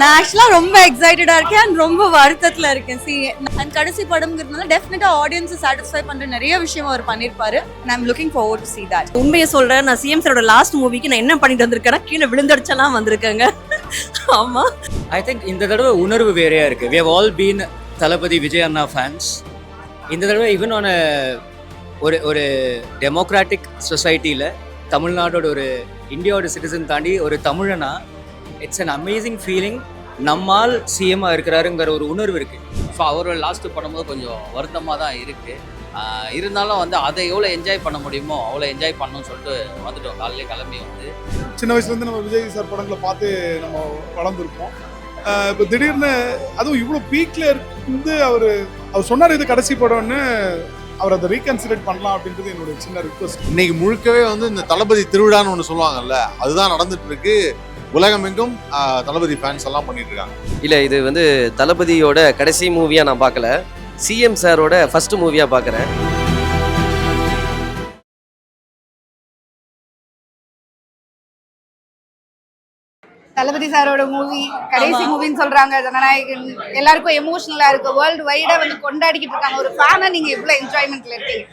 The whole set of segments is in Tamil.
நான் ஆக்சுவலா ரொம்ப எக்ஸைட்டடா இருக்கேன் அண்ட் ரொம்ப வருத்தத்துல இருக்கேன். அண்ட் கடைசி படம்ங்கிறதுனால டெஃபினட்டா ஆடியன்ஸை சாட்டிஸ்ஃபை பண்ற நிறைய விஷயம் அவர் பண்ணிருப்பாரு. I am looking forward to see that. உண்மையை சொல்றேன், நான் சிஎம் சாரோட லாஸ்ட் மூவிக்கு நான் என்ன பண்ணிட்டு வந்திருக்கேன்னா கீழே விழுந்தடிச்செல்லாம் வந்திருக்கேங்க. ஆமா, ஐ திங்க் இந்த தடவை உணர்வு வேறையா இருக்கு. we have all been தளபதி விஜய் அண்ணா ஃபேன்ஸ். இந்த தடவை ஈவன் ஆன ஒரு டெமோக்ராட்டிக் சொசைட்டியில் தமிழ்நாடோட ஒரு இந்தியாவோட சிட்டிசன் தாண்டி ஒரு தமிழனா இட்ஸ் அன் அமேசிங் ஃபீலிங். நம்மால் சிஎம்மாக இருக்கிறாருங்கிற ஒரு உணர்வு இருக்குது. ஸோ அவரோட லாஸ்ட்டு பண்ணும்போது கொஞ்சம் வருத்தமாக தான் இருக்குது. இருந்தாலும் வந்து அதை எவ்வளோ என்ஜாய் பண்ண முடியுமோ அவ்வளோ என்ஜாய் பண்ணணும்னு சொல்லிட்டு வந்துட்டோம். காலையிலே கிளம்பி வந்து சின்ன வயசுலேருந்து நம்ம விஜய் சார் படங்களை பார்த்து நம்ம வளர்ந்துருப்போம். இப்போ திடீர்னு அதுவும் இவ்வளோ பீக்கில் இருந்து அவர் சொன்னார் இது கடைசி படம்னு, அவர் அதை ரீகன்சிடர் பண்ணலாம் அப்படின்றது என்னோட சின்ன ரிக்வஸ்ட். இன்னைக்கு முழுக்கவே வந்து இந்த தளபதி திருவிழான்னு ஒன்று சொல்லுவாங்கல்ல, அதுதான் நடந்துட்டு இருக்கு. உலகமெங்கும் தளபதி ஃபேன்ஸ் எல்லாம் பண்ணிட்டு இருக்காங்க. இல்லை, இது வந்து தளபதியோட கடைசி மூவியாக நான் பார்க்கல, சிஎம் சாரோட ஃபர்ஸ்ட் மூவியாக பார்க்குறேன். தளபதி சாரோட மூவி கடைசி மூவின்னு சொல்றாங்க. ஜனநாயகன் எல்லாருக்கும் எமோஷனலா இருக்கு. வேர்ல்டு வைடா வந்து கொண்டாடிக்கிட்டு இருக்காங்க. ஒரு ஃபேனா நீங்க எவ்வளவு என்ஜாய்மெண்ட்ல இருக்கீங்க?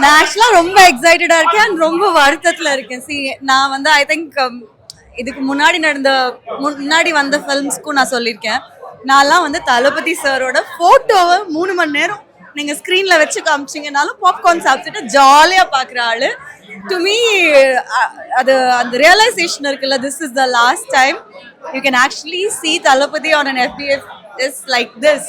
நான் ஆக்சுவலா ரொம்ப எக்ஸைட்டடா இருக்கேன் அண்ட் ரொம்ப வருத்தத்துல இருக்கேன். நான் வந்து ஐ திங்க் இதுக்கு முன்னாடி வந்த ஃபிலிம்ஸ்க்கும் நான் சொல்லியிருக்கேன். நான்லாம் வந்து தளபதி சாரோட போட்டோவை 3 மணி நேரம் நீங்க ஸ்கிரீன்ல வச்சு காமிச்சிங்கனாலும் பாப்கார்ன் சாப்பிட்டுட்டு ஜாலியா பாக்குற ஆளு. டு மீ அது அந்த ரியலைசேஷன் இருக்குல்ல, this is the last time you can actually see Thalapathy on an FBF is like this.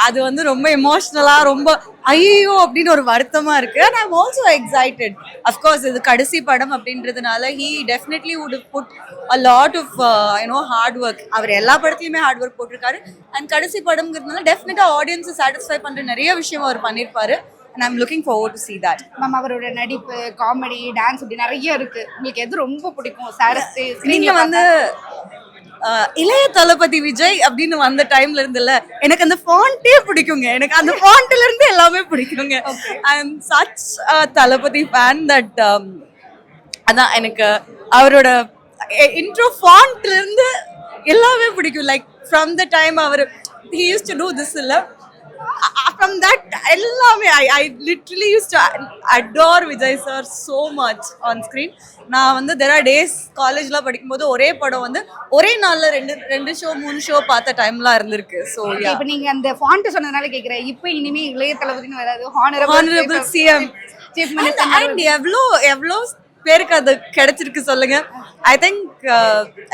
அது வந்து ரொம்ப எமோஷ்னலா ரொம்ப ஐயோ அப்படின்னு ஒரு வருத்தமா இருக்கு. And I'm also excited. Of course இது கடைசி படம் அப்படின்றதுனால he definitely would have put a lot of hard work. அவர் எல்லா படத்துலையுமே ஹார்ட் ஒர்க் போட்டிருக்காரு. அண்ட் கடைசி படம்ங்கிறதுனால டெஃபினட்டா ஆடியன்ஸை சாட்டிஸ்ஃபை பண்ற நிறைய விஷயம் அவர் பண்ணியிருப்பாரு. and I'm looking forward to see that. Ma'am, அவரோட நடிப்பு, காமெடி, டான்ஸ் இப்படி நிறைய இருக்கு. உங்களுக்கு எது ரொம்ப பிடிக்கும் சார்? நீங்க வந்து இளைய தளபதி விஜய் அப்படின்னு வந்த டைம்ல இருந்துல எனக்கு அந்த ஃபாண்டே பிடிக்குங்க. எனக்கு அந்த ஃபாண்ட்ல இருந்து எல்லாமே பிடிக்குங்க. I am such Thalapathy fan that அதான் எனக்கு அவரோட இன்ட்ரோ ஃபாண்ட்ல இருந்து எல்லாமே பிடிக்கும். லைக் ஃப்ரம் த டைம் அவர் he used to do this இல்ல, from that எல்லாமே I literally used to adore Vijay sir so much on screen. நான் வந்து there are days காலேஜ்ல படிக்கும்போது ஒரே படம் வந்து ஒரே நாள்ல ரெண்டு ஷோ 3 ஷோ பார்த்த டைம்லாம் இருந்திருக்கு. ஸோ இப்போ நீங்க அந்த ஃபாண்ட் சொன்னதுனால கேட்குறேன். இப்போ இனிமே இளைய தளபதினு வராது, honourable CM chief minister. And எவ்வளோ பேருக்கு அது கிடைச்சிருக்கு சொல்லுங்க. I think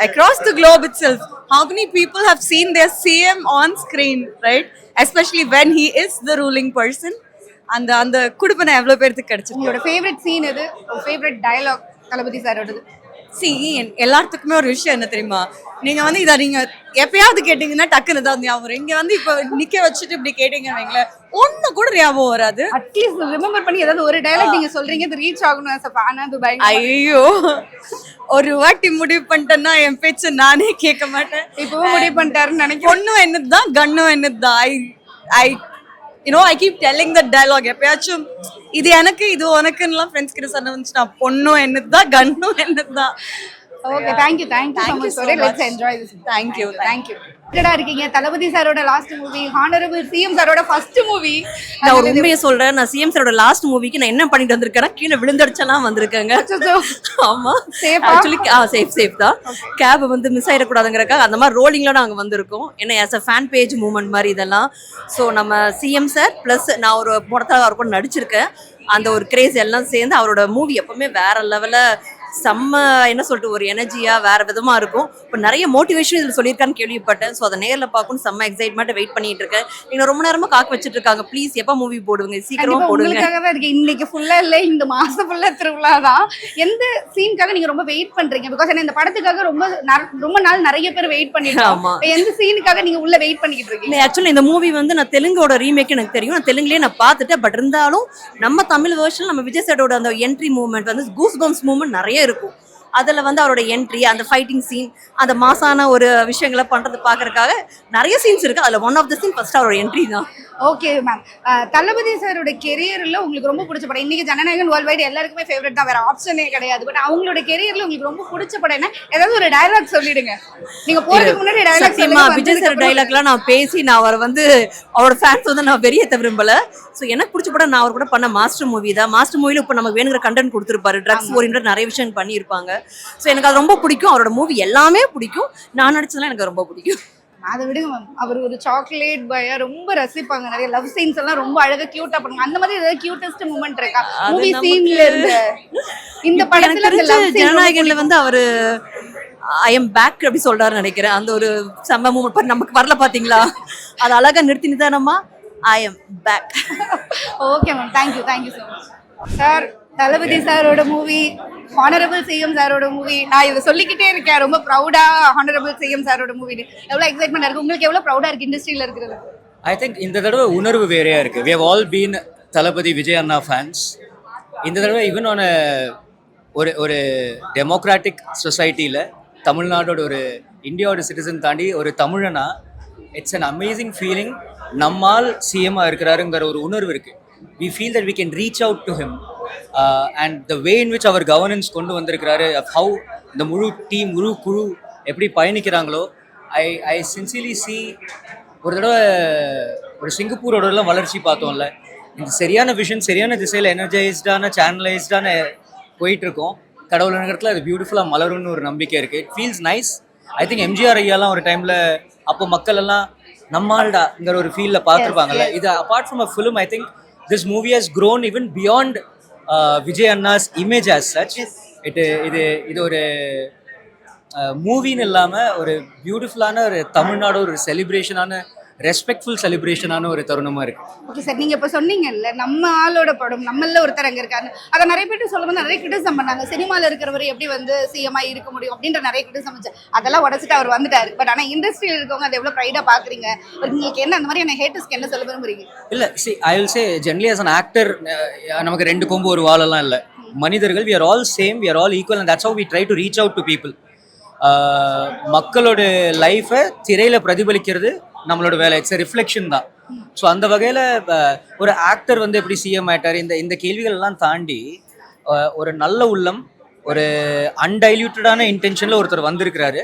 across the globe itself, how many people have seen their CM on screen, right? Especially when he is the ruling person. அந்த குடுப்பனை எவ்வளோ பேருக்கு கிடைச்சிருக்கு. உங்களோட ஃபேவரட் சீன் எது? ஃபேவரட் டயலாக் தளபதி சாரோடது? எல்லாத்துக்குமே ஒரு விஷயம் என்ன தெரியுமா, நீங்க வந்து இதை நீங்க எப்பயாவது கேட்டீங்கன்னா டக்குன்னு தான் ஞாபகம். இங்க வந்து இப்போ நிக்க வச்சுட்டு இப்படி கேட்டீங்கன்னு வைங்களேன், ஒண்ணு கூட ஞாபகம் வராது. அட்லீஸ்ட் ரிமெம்பர் பண்ணி ஏதாவது ஒரு டயலாக் நீங்க சொல்றீங்க, இது ரீச் ஆகணும் as a fan. அது பயங்கர. ஐயோ, ஒரு வாட்டி முடிவு பண்ணிட்டேன்னா என் பேச்ச நானே கேட்க மாட்டேன். இப்பவும் முடிவு பண்ணிட்டாருன்னு நினைக்கிறேன். பொண்ணும் என்னதுதான் கண்ணும் என்னதுதான். I keep telling that dialogue. எப்பயாச்சும் இது எனக்கு இது உனக்குன்னு ஃப்ரெண்ட்ஸ் கிட்ட சொன்ன வந்துச்சுன்னா பொண்ணும் என்னதுதான் கண்ணும் என்னதுதான். Okay, thank you so much. Let's enjoy this. Thank you. இருக்கீங்க. தளபதி சாரோட லாஸ்ட் மூவி, ஹானரபிள் சிஎம் சாரோட ஃபர்ஸ்ட் மூவி. நான் ஒரு உண்மையை சொல்றேன், நான் சிஎம் சாரோட லாஸ்ட் மூவிக்கு நான் என்ன பண்ணிட்டு வந்திருக்கேன்னா கீழே விழுந்தடிச்செல்லாம் வந்திருக்கேங்க. ஆமா, ஆக்சுவலி சேஃப் தான். கேப் வந்து மிஸ் ஆயிடக்கூடாதுங்கிறக்காக அந்த மாதிரி ரோலிங்ல நாங்கள் வந்திருக்கோம். ஏன்னா as a fan page moment மாதிரி இதெல்லாம். ஸோ நம்ம சிஎம் சார் ப்ளஸ் நான் ஒரு படத்தில் அவர் கூட நடிச்சிருக்கேன். அந்த ஒரு கிரேஸ் எல்லாம் சேர்ந்து அவரோட மூவி எப்பவுமே வேற லெவலில் செம்ம என்ன சொல்லிட்டு ஒரு எனர்ஜியா வேற விதமா இருக்கும். இப்போ நிறைய மோட்டிவேஷன் இதில் சொல்லியிருக்கான்னு கேள்விப்பட்டேன். ஸோ அதை நேரில் பார்க்கணும் செம்ம எக்ஸைட்மெண்ட் வெயிட் பண்ணிட்டு இருக்கேன். நீங்க ரொம்ப நேரமா காக்க வச்சுட்டு இருக்காங்க. ப்ளீஸ் எப்போ மூவி போடுவீங்க? சீக்கிரமா போடுங்க. இன்னைக்கு ஃபுல்லா இல்ல, இந்த மாசம் ஃபுல்லா திருவிழா தான். எந்த சீனுக்காக நீங்க ரொம்ப வெயிட் பண்றீங்க? பிகாஸ் இந்த படத்துக்காக ரொம்ப நாள் நிறைய பேர் வெயிட் பண்ணிருக்காங்க. எந்த சீனுக்காக நீங்க உள்ள வெயிட் பண்ணிக்கிட்டு இருக்கீங்க? ஆக்சுவலி இந்த மூவி வந்து நான் தெலுங்கோட ரீமேக் எனக்கு தெரியும். நான் தெலுங்குலேயே நான் பார்த்துட்டேன். பட் இருந்தாலும் நம்ம தமிழ் வெர்ஷன் நம்ம விஜய் சாரோட அந்த என்ட்ரி மூமெண்ட் வந்து கூஸ் பம்ப்ஸ் மூமெண்ட் நிறைய இருக்கும். அதில் வந்து அவரோட என்ட்ரி, அந்த ஃபைட்டிங் சீன், அந்த மாசான ஒரு விஷயங்களை பண்ணுறது பார்க்கறதுக்காக நிறைய சீன்ஸ் இருக்குது. அதில் one of the scene first அவரோட என்ட்ரி தான். ஓகே மேம், தளபதி சாரோட கெரியர்ல உங்களுக்கு ரொம்ப பிடிச்ச படம், இன்னைக்கு ஜனநாயகன் வேர்ல்ட் வைடு எல்லாருக்குமே ஃபேவரட் தான், வேற ஆப்ஷனே கிடையாது. பட் அவங்களோட கெரியர்ல உங்களுக்கு ரொம்ப பிடிச்ச படம் என்ன? ஏதாவது ஒரு டயலாக் சொல்லிடுங்க. நீங்க போறதுக்கு முன்னாடி டயலாக் சத்தியமா விஜய் சார் டைலாக்லாம் நான் பேசி நான் அவரை வந்து அவரோட ஃபேன்ஸ் வந்து நான் வெறியேற்ற விரும்பல. ஸோ எனக்கு பிடிச்ச படம் நான் அவர் கூட பண்ண மாஸ்டர் மூவி தான். மாஸ்டர் மூவில இப்போ நமக்கு வேணுங்கிற கண்டென்ட் கொடுத்துருப்பாரு, ட்ரக்ஸ் ஓரியன்டட் நிறைய விஷயம் பண்ணியிருப்பாங்க. ஸோ எனக்கு அது ரொம்ப பிடிக்கும், அவரோட மூவி எல்லாமே பிடிக்கும், நான் நடிச்சதெல்லாம் எனக்கு ரொம்ப பிடிக்கும். அதை விடுங்க மேம், அவர் ஒரு சாக்லேட் பாயா ரொம்ப ரசிப்பாங்க, நிறைய லவ் சீன்ஸ் எல்லாம் ரொம்ப அழகா கியூட்டா பண்ணுவாங்க. அந்த மாதிரி ஏதாவது கியூட்டஸ்ட் மூமெண்ட் இருக்கா மூவி சீன்ல இருந்து? இந்த படத்துல ஜனநாயகன்ல வந்து அவரு ஐ எம் பேக் அப்படி சொல்றாரு நினைக்கிறேன். அந்த ஒரு செம்ம மூமெண்ட் நமக்கு வரல பாத்தீங்களா, அது அழகா நிறுத்தி நிதானமா I am back. Okay ma'am, thank you so much sir. Thalapathy சாரோட மூவி, ஹானரபிள் சிஎம் சாரோட மூவி, நான் இதை சொல்லிக்கிட்டே இருக்கேன் ரொம்ப ப்ரௌடா. ஹானரபிள் சிஎம் சாரோட மூவி எவ்வளவு எக்ஸைட்மெண்ட் இருக்கு உங்களுக்கு? எவ்வளவு ப்ரௌடா இருக்கு இண்டஸ்ட்ரியில இருக்கிறது? ஐ திங்க் இந்த தடவை உணர்வு வேறையா இருக்கு. We have all been Thalapathy Vijay அண்ணா ஃபேன்ஸ். இந்த தடவை ஈவன் ஆன ஒரு டெமோக்ராட்டிக் சொசைட்டியில் தமிழ்நாடோட ஒரு இந்தியாவோட சிட்டிசன் தாண்டி ஒரு தமிழனா இட்ஸ் அன் அமேசிங் ஃபீலிங். நம்மால் சிஎம்மாக இருக்கிறாருங்கிற ஒரு உணர்வு இருக்குது. we feel that we can reach out to him and the way in which our governance கொண்டு வந்திருக்கிறாரு, of how இந்த முழு டீம் முழு குழு எப்படி பயணிக்கிறாங்களோ, I sincerely see ஒரு தடவை ஒரு சிங்கப்பூரோடலாம் வளர்ச்சி பார்த்தோம்ல, இந்த சரியான விஷன் சரியான திசையில் எனர்ஜைஸ்டான சேனலைஸ்டான போயிட்டுருக்கோம். கடவுள் நகரத்தில் அது பியூட்டிஃபுல்லாக மலரும்னு ஒரு நம்பிக்கை இருக்குது. It feels nice. I think MGR ஐயாலாம் ஒரு டைமில் அப்போ மக்கள் எல்லாம் நம்மால்டாங்கிற ஒரு ஃபீலில் பார்த்துருப்பாங்கல்ல. இது apart from a film, I think this movie has grown even beyond Vijay Anna's image as such. இது ஒரு மூவின்னு இல்லாமல் ஒரு பியூட்டிஃபுல்லான ஒரு தமிழ்நாடு ஒரு செலிப்ரேஷனான ரெஸ்பெக்ட்ஃபுல் செலிப்ரேஷனான ஒரு தருணமாக இருக்கு. ஓகே சார், நீங்கள் இப்போ சொன்னீங்கல்ல நம்ம ஆளோட படம், நம்மள ஒருத்தர் அங்கே இருக்காரு, அதை நிறைய பேர் சொல்லும்போது நிறைய கிரிட்டிசம் பண்ணாங்க. சினிமாவில் இருக்கிறவர் எப்படி வந்து சிஎம்ஐ இருக்க முடியும் அப்படின்ற நிறைய கிரிட்டிசம் இருந்துச்சு. அதெல்லாம் உடச்சிட்டு அவர் வந்துட்டாரு. பட் ஆனால் இண்டஸ்ட்ரியில் இருக்கவங்க அதை எவ்வளோ ப்ரைடாக பார்க்குறீங்க? உங்களுக்கு என்ன அந்த மாதிரி என்ன ஹேட்டர்ஸ்க்கு என்ன சொல்ல விரும்புறீங்க? இல்லை, I will say generally as an actor நமக்கு ரெண்டு கொம்பு ஒரு வாலெல்லாம் இல்லை. மனிதர்கள், we are all same, we are all equal and that's how we try to reach out to people. மக்களோட லைஃபை திரையில் பிரதிபலிக்கிறது நம்மளோட வேலை. இட்ஸ் ரிஃப்ளெக்ஷன் தான். ஸோ அந்த வகையில் ஒரு ஆக்டர் வந்து எப்படி சிஎம் ஆயிட்டார், இந்த கேள்விகள் எல்லாம் தாண்டி ஒரு நல்ல உள்ளம், ஒரு அன்டைல்யூட்டடான இன்டென்ஷனில் ஒருத்தர் வந்திருக்கிறாரு.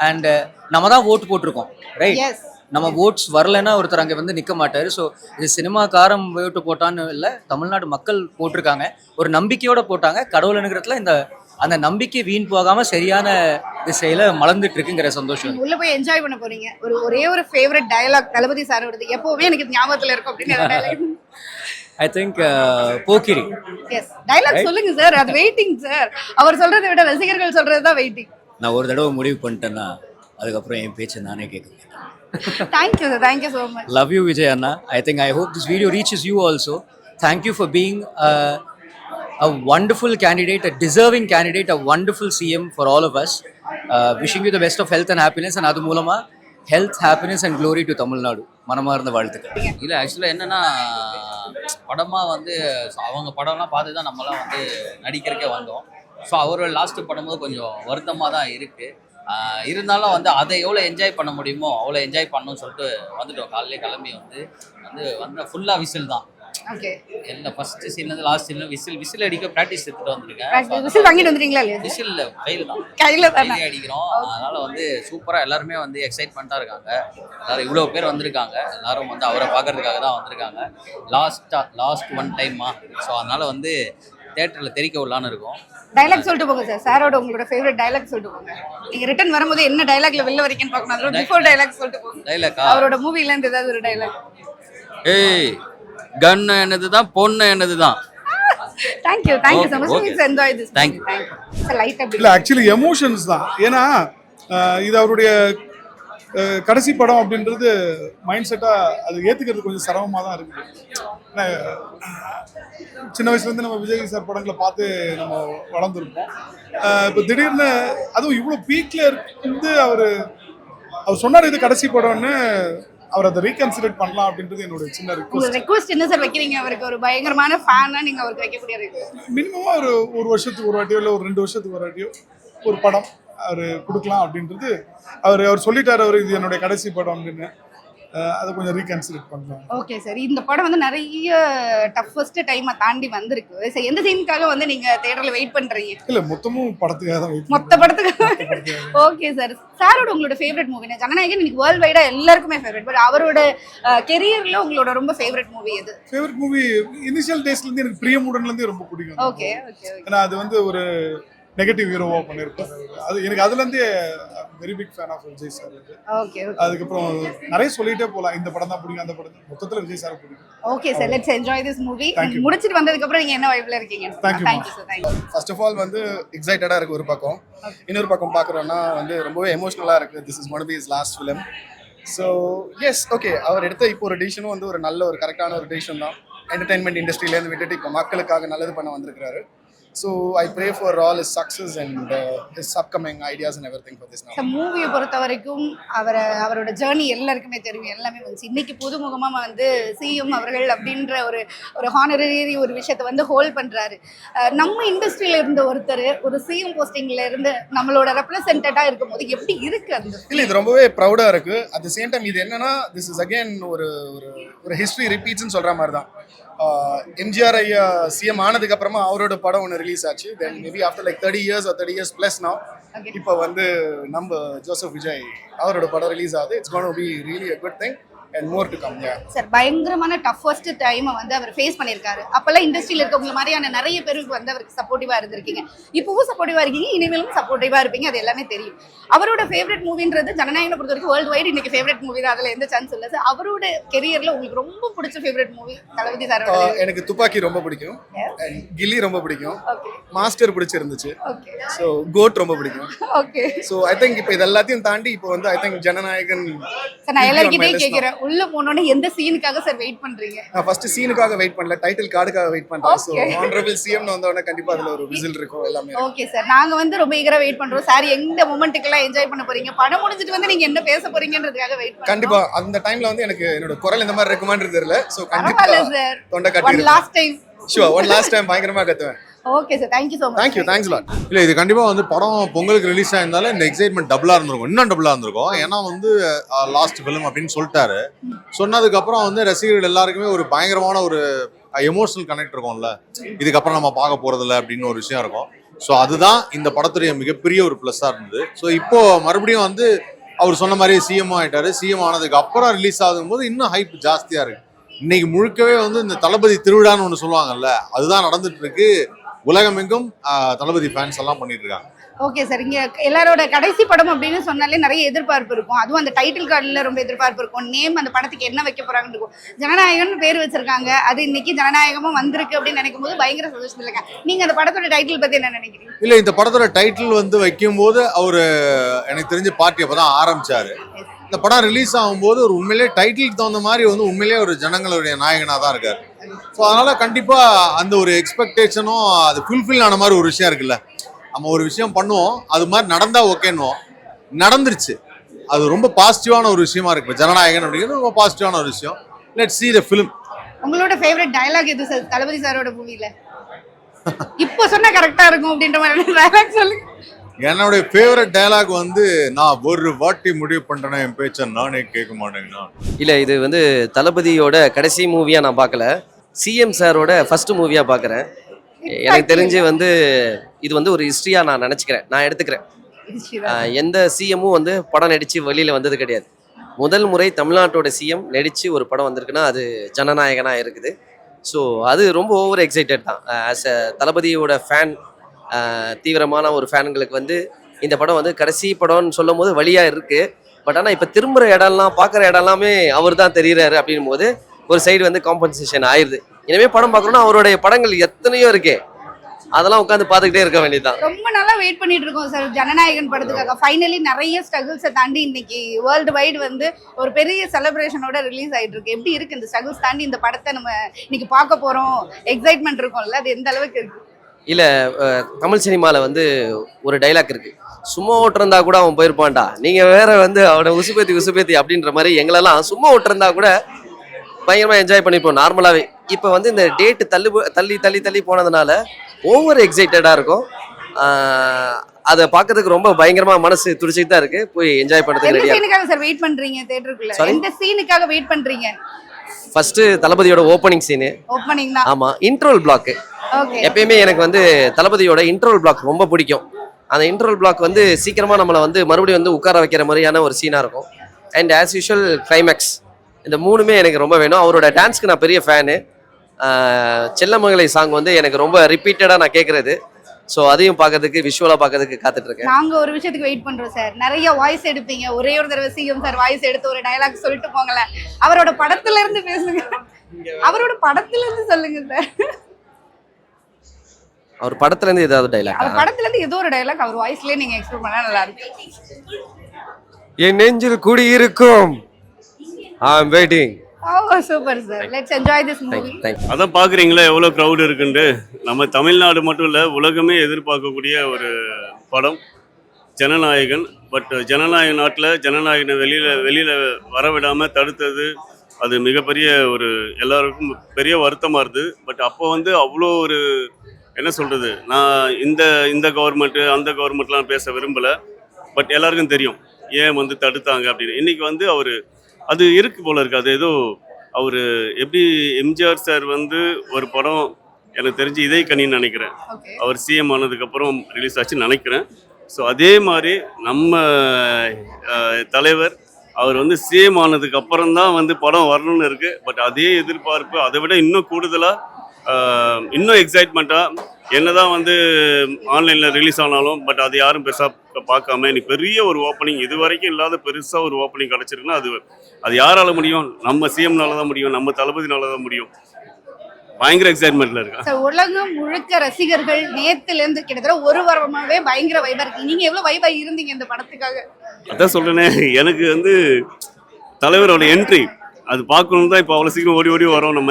அண்ட் நம்ம தான் ஓட்டு போட்டிருக்கோம், ரைட்? நம்ம ஓட்ஸ் வரலைன்னா ஒருத்தர் அங்கே வந்து நிற்க மாட்டார். ஸோ இது சினிமாக்காரம் ஓட்டு போட்டான்னு இல்லை, தமிழ்நாடு மக்கள் போட்டிருக்காங்க, ஒரு நம்பிக்கையோடு போட்டாங்க. கடவுள் அனுகிரகத்தில் அந்த நம்பிக்கை வீண் போகாம சரியான திசையில மலர்ந்துட்டு இருக்குங்கிற சந்தோஷம். உள்ள போய் என்ஜாய் பண்ண போறீங்க. ஒரே ஒரு ஃபேவரட் டயலாக் தளபதி சாரோடது எப்பவுமே எனக்கு ஞாபகத்துல இருக்கும் அப்படின்னு I think Pokkiri. Yes, dialogue சொல்லுங்க சார், அது வெயிட்டிங் சார். அவர் சொல்றதை விட ரசிகர்கள் சொல்றதுதான் வெயிட்டிங். நான் ஒரு தடவை முடிவு பண்ணிட்டேன்னா அதுக்கப்புறம் என் பேச்சு நானே கேட்குறேன். Thank you sir, thank you so much. Love you Vijay Anna. I think I hope this video reaches you also. Thank you for being a wonderful candidate, a deserving candidate, a wonderful CM for all of us. Wishing you the best of health and happiness, and adu moolama health, happiness and glory to Tamil Nadu. மனமார்ந்த வாழ்த்துக்கள். இல்லை, ஆக்சுவலாக என்னென்னா படமாக வந்து அவங்க படம்லாம் பார்த்து தான் நம்மளாம் வந்து நடிக்கிறக்கே வந்தோம். ஸோ அவரோட லாஸ்ட்டு படும்போது கொஞ்சம் வருத்தமாக தான் இருக்குது. இருந்தாலும் வந்து அதை எவ்வளோ என்ஜாய் பண்ண முடியுமோ அவ்வளோ என்ஜாய் பண்ணணும்னு சொல்லிட்டு வந்துட்டோம். காலையிலே கிளம்பி வந்து ஃபுல்லாக விசில் தான். ஓகே, எல்லாம் ஃபர்ஸ்ட் சீன்லேருந்து லாஸ்ட் சீன்ல விசில் அடிக்க ப்ராக்டிஸ் எடுத்துட்டு வந்திருக்கேன். விசில் வாங்கிட்டு வந்துட்டீங்களா? இல்லையா? விசில் கையில் தான், கையில் தான் அடிக்கிறோம். அதனால வந்து சூப்பராக எல்லாருமே வந்து எக்ஸைட்மெண்ட்டாக இருக்காங்க. எல்லாரும் இவ்வளோ பேர் வந்திருக்காங்க. எல்லாரும் வந்து அவரை பார்க்கறதுக்காக தான் வந்திருக்காங்க. Last one டைம்மா. ஸோ அதனால வந்து தியேட்டரில் தெரிக்க விடலான்னு இருக்கும். டைலாக் சொல்லிட்டு போங்க சார். சாரோட உங்களோட ஃபேவரட் டைலாக் சொல்லிட்டு போங்க. நீங்க ரிட்டர்ன் வரும்போது என்ன டைலாக்ல வெளில வரீங்கன்னு பார்க்கணும். அதோட பிஃபோர் டைலாக் சொல்லிட்டு போங்க. டைலாக்கா? அவரோட மூவில இருந்து ஏதாவது ஒரு டைலாக். ஏய், கன் என்னது தான், பொண்ணு என்னது தான். Thank you so much. Please enjoy this. Thank you. Sir லைட்டா இல்லை, ஆக்சுவலி எமோஷன்ஸ் தான். ஏன்னா இது அவருடைய கடைசி படம் அப்படின்றது மைண்ட் செட்டாக அது ஏற்றுக்கிறது கொஞ்சம் சிரமமாக தான் இருக்குது. சின்ன வயசுலேருந்து நம்ம விஜய் சார் படங்களை பார்த்து நம்ம வளர்ந்துருப்போம். இப்போ திடீர்னு அதுவும் இவ்வளோ பீக்கில் இருந்து அவர் சொன்னார் இது கடைசி படம்னு, அவர் அதை ரீகன்சிடர் பண்ணலாம் அப்படின்றது என்னோட சின்ன ரிக்வெஸ்ட். என்ன சார் வைக்கிறீங்க? அவருக்கு ஒரு பயங்கரமான ஃபேனா நீங்க அவருக்கு வைக்கக்கூடிய ரிக்வெஸ்ட்? மினிமமாக ஒரு வருஷத்துக்கு ஒரு வாட்டியோ இல்லை ஒரு 2 வருஷத்துக்கு ஒரு வாட்டியோ ஒரு படம் அவர் கொடுக்கலாம் அப்படின்றது அவர் சொல்லிட்டாரு, அவர் இது என்னுடைய கடைசி படம் அப்படின்னு. அதை கொஞ்சம் ரீகன்சிடர் பண்ணலாம். ஓகே சார், இந்த படம் வந்து நிறைய டஃபஸ்ட் டைமை தாண்டி வந்திருக்கு. சார் எந்த சீனுக்காக வந்து நீங்க தியேட்டர்ல வெயிட் பண்றீங்க? இல்ல மொத்தமும் படத்துக்காக தான் வெயிட் மொத்த படத்துக்கு. ஓகே சார், சாரோட உங்களோட ஃபேவரட் மூவி ஜனநாயகன் இன்னைக்கு வேர்ல்ட் வைடா எல்லாருக்குமே ஃபேவரட். பட் அவரோட கெரியர்ல உங்களோட ரொம்ப ஃபேவரட் மூவி எது? ஃபேவரட் மூவி இனிஷியல் டேஸ்ல இருந்து எனக்கு பிரியமுடன்ல இருந்து ரொம்ப பிடிக்கும். Okay okay. ஏன்னா அது வந்து ஒரு நெகட்டிவ் ஹீரோவா பண்ணிருப்பாரு. அது எனக்கு அதுல இருந்தே very big fan of Vijay sir. Okay. அதுக்கப்புறம் நிறைய சொல்லிட்டே போலாம், இந்த படம் தான் பிடிக்கும், அந்த படம் மொத்தத்துல விஜய் சார் பிடிக்கும். Okay sir, let's enjoy this movie. முடிச்சிட்டு வந்ததுக்கு அப்புறம் நீங்க என்ன வைப்ல இருக்கீங்க? Thank you sir. Thank you. First of all வந்து எக்ஸைட்டடா இருக்கு ஒரு பக்கம். இன்னொரு பக்கம் பார்க்குறோன்னா வந்து ரொம்பவே எமோஷனலாக இருக்குது. This is one of his last film. So yes okay, அவர் எடுத்த இப்போ ஒரு டிசிஷனும் வந்து ஒரு நல்ல ஒரு கரெக்டான ஒரு டிசிஷன் தான். என்டர்டைன்மெண்ட் இண்டஸ்ட்ரியிலேருந்து விட்டுட்டு இப்போ மக்களுக்காக நல்லது பண்ண வந்திருக்கிறாரு. So I pray for all his success and his upcoming ideas and everything for this now. மூவியை பொறுத்த வரைக்கும் அவரோட ஜேர்னி எல்லாருக்குமே தெரியும், எல்லாமே வந்து இன்னைக்கு புதுமுகமா வந்து சிஎம் அவர்கள் அப்படின்ற ஒரு ஹானரரி ஒரு விஷயத்தை வந்து ஹோல்ட் பண்றாரு. நம்ம இண்டஸ்ட்ரியில இருந்த ஒருத்தர் ஒரு சிஎம் போஸ்டிங்ல இருந்து நம்மளோட ரெப்ரசன்டேட்டா இருக்கும் போது எப்படி இருக்கு அந்த? இல்லை, இது ரொம்பவே ப்ரௌடா இருக்கு. அட் த சேம் டைம் இது என்னன்னா, திஸ் இஸ் அகேன் ஒரு ஹிஸ்ட்ரி ரிப்பீட்ஸ்ன்னு சொல்ற மாதிரி தான். எம்ஜிஆர் ஐயா சிஎம் ஆனதுக்கு அப்புறமா அவரோட படம் ஒன்று ரிலீஸ் ஆச்சு. தென் maybe after like 30 years or 30 years plus now இப்போ வந்து நம்ம ஜோசப் விஜய் அவரோட படம் ரிலீஸ் ஆகுது. It's gonna be really a good thing and more to come. Yeah sir, பயங்கரமான டஃபஸ்ட் டைமை வந்து அவர் ஃபேஸ் பண்ணியிருக்காரு. அப்பெல்லாம் இண்டஸ்ட்ரியில் இருக்கவங்க மாதிரியான நிறைய பேருக்கு வந்து அவருக்கு சப்போர்ட்டிவா இருந்திருக்கீங்க. இப்பவும் சப்போர்ட்டிவா இருக்கீங்க, இனிமேலும் சப்போர்ட்டிவா இருப்பீங்க, அது எல்லாமே தெரியும். அவரோட ஃபேவரட் மூவின்றது ஜனநாயகனை பொறுத்த வரைக்கும் வேர்ல்டு வைட் இன்னைக்கு ஃபேவரட் மூவி தான், அதுல எந்த சான்ஸ் இல்லை. சார் அவரோட கெரியர்ல உங்களுக்கு ரொம்ப பிடிச்ச ஃபேவரட் மூவி தளபதி சார்? எனக்கு துப்பாக்கி ரொம்ப பிடிக்கும், and கில்லி ரொம்ப பிடிக்கும், மாஸ்டர் பிடிச்சிருந்துச்சு, ஸோ கோட் ரொம்ப பிடிக்கும். ஓகே. ஸோ ஐ திங்க் இப்போ இது எல்லாத்தையும் தாண்டி இப்போ வந்து ஐ திங்க் ஜனநாயகன். சார் நான் எல்லாருக்கிட்டையும் கேட்கிறேன், உள்ள போனோடனே எந்த சீனுக்காக சார் வெயிட் பண்றீங்க? நான் ஃபர்ஸ்ட் சீனுக்காக வெயிட் பண்ணல, டைட்டில் கார்டுக்காக வெயிட் பண்றேன். ஸோ ஆனரபிள் சிஎம் வந்தோடனே கண்டிப்பா அதுல ஒரு விசில் இருக்கும் எல்லாமே. ஓகே சார், நாங்க வந்து ரொம்ப ஈகரா வெயிட் பண்றோம். சார் எந்த மொமெண்ட்டுக்கெல்லாம் என்ஜாய் பண்ண போறீங்க, படம் முடிஞ்சிட்டு வந்து நீங்க என்ன பேச போறீங்கன்றதுக்காக வெயிட் பண்றோம். கண்டிப்பா அந்த டைம்ல வந்து எனக்கு என்னோட குரல் இந்த மாதிரி இருக்குமான்றது தெரியல. ஸோ கண்டிப்பா சார் தொண்டை கட்டி last time one last time பயங்கரமா கத்துவேன். Okay sir, thank you so much. Thanks lot. இல்லை இது கண்டிப்பாக வந்து படம் பொங்கலுக்கு ரிலீஸ் ஆயிருந்தாலும் இந்த எக்ஸைட்மெண்ட் டபுளாக இருந்திருக்கும், இன்னும் டபுளாக இருந்திருக்கும். ஏன்னா வந்து லாஸ்ட் ஃபிலிம் அப்படின்னு சொல்லிட்டாரு. சொன்னதுக்கப்புறம் வந்து ரசிகர்கள் எல்லாருக்குமே ஒரு பயங்கரமான ஒரு எமோஷனல் கனெக்ட் இருக்கும்ல, இதுக்கப்புறம் நம்ம பார்க்க போகிறதில்ல அப்படின்னு ஒரு விஷயம் இருக்கும். ஸோ அதுதான் இந்த படத்துடைய மிகப்பெரிய ஒரு ப்ளஸ்ஸாக இருந்தது. ஸோ இப்போ மறுபடியும் வந்து அவர் சொன்ன மாதிரி சிஎம் ஆகிட்டாரு. சிஎம் ஆனதுக்கு அப்புறம் ரிலீஸ் ஆகும் போது இன்னும் ஹைப் ஜாஸ்தியாக இருக்கு. இன்னைக்கு முழுக்கவே வந்து இந்த தளபதி திருவிழான்னு ஒன்று சொல்லுவாங்கல்ல, அதுதான் நடந்துட்டு இருக்கு. உலகமெங்கும் தளபதி ஃபேன்ஸ் எல்லாம் பண்ணிட்டு இருக்காங்க. ஓகே சார், இங்க எல்லாரோட கடைசி படம் அப்படின்னு சொன்னாலே நிறைய எதிர்பார்ப்பு இருக்கும். அதுவும் அந்த டைட்டில் கார்டுல ரொம்ப எதிர்பார்ப்பு இருக்கும். நேம் அந்த படத்துக்கு என்ன வைக்க போறாங்கன்னு இருக்கும். ஜனநாயகன் பேர் வச்சிருக்காங்க, அது இன்னைக்கு ஜனநாயகமும் வந்திருக்கு அப்படின்னு நினைக்கும் போது பயங்கர சந்தோஷம் இல்லைங்க. நீங்க அந்த படத்தோட டைட்டில் பத்தி என்ன நினைக்கிறீங்க? இல்ல இந்த படத்தோட டைட்டில் வந்து வைக்கும் போது அவரு எனக்கு தெரிஞ்ச பார்ட்டி அப்பதான் ஆரம்பிச்சாரு. இந்த படம் ரிலீஸ் ஆகும்போது ஒரு உண்மையிலேயே டைட்டிலுக்கு தகுந்த மாதிரி வந்து உண்மையிலேயே ஒரு ஜனங்களுடைய நாயகனா தான் இருக்காரு. ஸோ அதனால கண்டிப்பா அந்த ஒரு எக்ஸ்பெக்டேஷனும் அது ஃபுல்ஃபில் ஆன மாதிரி ஒரு விஷயம் இருக்குல்ல. நம்ம ஒரு விஷயம் பண்ணுவோம், அது மாதிரி நடந்தா ஓகேன்னுவோம், நடந்துருச்சு. அது ரொம்ப பாசிட்டிவான ஒரு விஷயமா இருக்கு. இப்போ ஜனநாயகன் அப்படிங்கிறது ரொம்ப பாசிட்டிவான ஒரு விஷயம். Let's see the film. உங்களோட ஃபேவரட் டயலாக் எது சார் தளபதி சாரோட மூவில? இப்போ சொன்னா கரெக்டா இருக்கும் அப்படின்ற மாதிரி டயலாக் சொல்லுங்க. என்னுடைய ஃபேவரட் டயலாக் வந்து, நான் ஒரு வாட்டி முடிவு பண்றேன்னா என் பேச்சை நானே கேட்க மாட்டேங்கண்ணா. இல்லை இது வந்து தளபதியோட கடைசி மூவியாக நான் பார்க்கல, சிஎம் சாரோட ஃபர்ஸ்ட் மூவியாக பார்க்குறேன். எனக்கு தெரிஞ்சு வந்து இது வந்து ஒரு ஹிஸ்ட்ரியாக நான் நினச்சிக்கிறேன், நான் எடுத்துக்கிறேன். எந்த சிஎம்மும் வந்து படம் நடித்து வெளியில் வந்தது கிடையாது. முதல் முறை தமிழ்நாட்டோட சிஎம் நடித்து ஒரு படம் வந்திருக்குன்னா அது ஜனநாயகனாக இருக்குது. ஸோ அது ரொம்ப ஓவர் எக்ஸைட்டட் தான். ஆஸ் அ தளபதியோட ஃபேன், தீவிரமான ஒரு ஃபேன்களுக்கு வந்து இந்த படம் வந்து கடைசி படம்னு சொல்லும் போது வழியாக இருக்குது. பட் ஆனால் இப்போ திரும்புகிற இடம்லாம் பார்க்குற இடம்லாமே அவர் தான் தெரிகிறாரு அப்படின் போது ஒரு சைடு வந்து காம்பன்சேஷன் ஆயிடுது. இனிமேல் படம் பார்க்கணும்னா அவருடைய படங்கள் எத்தனையோ இருக்கே, அதெல்லாம் உட்காந்து பார்த்துக்கிட்டே இருக்க வேண்டியதுதான். ரொம்ப நாளா வெயிட் பண்ணிட்டு இருக்கோம் சார் ஜனநாயகன் படத்துக்காக. ஃபைனலி நிறைய ஸ்ட்ரகிள்ஸை தாண்டி இன்னைக்கு வேர்ல்டு வைடு வந்து ஒரு பெரிய செலிப்ரேஷனோட ரிலீஸ் ஆயிட்டு இருக்கு. எப்படி இருக்கு இந்த ஸ்ட்ரகிள்ஸ் தாண்டி இந்த படத்தை நம்ம இன்னைக்கு பார்க்க போறோம், எக்ஸைட்மெண்ட் இருக்கும்ல, அது எந்த அளவுக்கு இருக்கு? இல்லை, தமிழ் சினிமாவில் வந்து ஒரு டைலாக் இருக்கு, சும்மா ஓட்டுறந்தா கூட அவன் போயிருப்பான்டா, நீங்கள் வேற வந்து அவனை உசுப்பேத்தி அப்படின்ற மாதிரி எங்களெல்லாம் சும்மா ஓட்டுறந்தா கூட பயங்கரமாக என்ஜாய் பண்ணிப்போம் நார்மலாகவே. இப்போ வந்து இந்த டேட்டு தள்ளி போனதுனால ஓவர் எக்ஸைட்டடாக இருக்கும். அதை பார்க்கறதுக்கு ரொம்ப பயங்கரமா மனசு துடிச்சிட்டு தான் இருக்கு. போய் என்ஜாய் பண்றதுக்கு எந்த ரெடியா. சீனுக்காக சார் வெயிட் பண்றீங்க தியேட்டருக்குள்ள? Sorry? எந்த சீனுக்காக வெயிட் பண்றீங்க? ஃபர்ஸ்ட் தளபதியோட ஓப்பனிங் சீனு. ஓப்பனிங் தான். ஆமா, இன்ட்ரோல் பிளாக். ஓகே. எப்பயுமே எனக்கு வந்து தளபதியோட இன்ட்ரோல் பிளாக் ரொம்ப பிடிக்கும். அந்த இன்ட்ரோல் பிளாக் வந்து சீக்கிரமா நம்மளை வந்து மறுபடியும் வந்து உட்கார வைக்கிற மாதிரியான ஒரு சீனா இருக்கும். அண்ட் ஆஸ் யூஷுவல் கிளைமேக்ஸ், இந்த மூணுமே எனக்கு ரொம்ப வேணும். அவரோட டான்ஸ்க்கு நான் பெரிய ஃபேனு. செல்லமகளை சாங் வந்து எனக்கு ரொம்ப ரிப்பீட்டடாக நான் கேட்குறது. ஸோ அதையும் பார்க்கறதுக்கு, விஷுவலாக பார்க்கறதுக்கு காத்துட்டு இருக்கேன். நாங்க ஒரு விஷயத்துக்கு வெயிட் பண்றோம் சார். நிறைய வாய்ஸ் எடுப்பீங்க. ஒரே ஒரு தடவை சிஎம் சார் வாய்ஸ் எடுத்து ஒரு டயலாக் சொல்லிட்டு போங்களேன். அவரோட படத்துல இருந்து பேசுங்க. அவரோட படத்துல இருந்து சொல்லுங்க சார். அவர் படத்துல இருந்து ஏதாவது டைலாக்? அவர் படத்துல இருந்து ஏதோ ஒரு டயலாக் அவர் வாய்ஸ்லயே நீங்க எக்ஸ்பிளைன் பண்ணா நல்லா இருக்கும். என் நெஞ்சில் குடியிருக்கும். I am waiting. Oh super sir. Let's enjoy this movie. Thank you. அதான் பார்க்குறீங்களா எவ்வளோ க்ரௌடு இருக்குன்ட்டு. நம்ம தமிழ்நாடு மட்டும் இல்லை, உலகமே எதிர்பார்க்கக்கூடிய ஒரு படம் ஜனநாயகன். பட் ஜனநாயக நாட்டில் ஜனநாயகனை வெளியில் வரவிடாமல் தடுத்தது அது மிகப்பெரிய ஒரு எல்லாருக்கும் பெரிய வருத்தமாக இருந்தது. பட் அப்போ வந்து அவ்வளோ ஒரு என்ன சொல்கிறது, நான் இந்த கவர்மெண்ட்டு அந்த கவர்மெண்ட்லாம் பேச விரும்பலை. பட் எல்லாருக்கும் தெரியும் ஏன் வந்து தடுத்தாங்க அப்படின்னு. இன்றைக்கி வந்து அவர் அது இருக்கு போல இருக்கு. அது ஏதோ அவர் எப்படி எம்ஜிஆர் சார் வந்து ஒரு படம் எனக்கு தெரிஞ்சு இதே கனின்னு நினைக்கிறேன், அவர் சிஎம் ஆனதுக்கப்புறம் ரிலீஸ் ஆச்சுன்னு நினைக்கிறேன். ஸோ அதே மாதிரி நம்ம தலைவர் அவர் வந்து சிஎம் ஆனதுக்கு அப்புறம் தான் வந்து படம் வரணும்னு இருக்குது. பட் அதே எதிர்பார்ப்பு, அதை விட இன்னும் கூடுதலாக இன்னும் எக்ஸைட்மெண்ட்டாக என்னதான் வந்து ஆன்லைனில் ரிலீஸ் ஆனாலும் பட் அது யாரும் பெருசாக பார்க்காம இன்னைக்கு பெரிய ஒரு ஓப்பனிங், இது வரைக்கும் இல்லாத பெருசாக ஒரு ஓப்பனிங் கிடச்சிருக்குன்னா அது யாரால முடியும்? நம்ம சிஎம்னால தான் முடியும், நம்ம தளபதினால தான் முடியும். பயங்கர எக்ஸைட்மெண்ட்ல இருக்கு. உலகம் முழுக்க ரசிகர்கள் நேத்துல இருந்து கிட்டத்தட்ட ஒரு வாரமாவே பயங்கர வைபா இருக்கு. நீங்க எவ்வளவு வைபா இருந்தீங்க இந்த படத்துக்காக? அதான் சொல்றேனே, எனக்கு வந்து தலைவரோட என்ட்ரி அது பார்க்கணும் தான் இப்போ அவ்வளோ சீக்கிரம் ஓடி ஓடி வரோம்.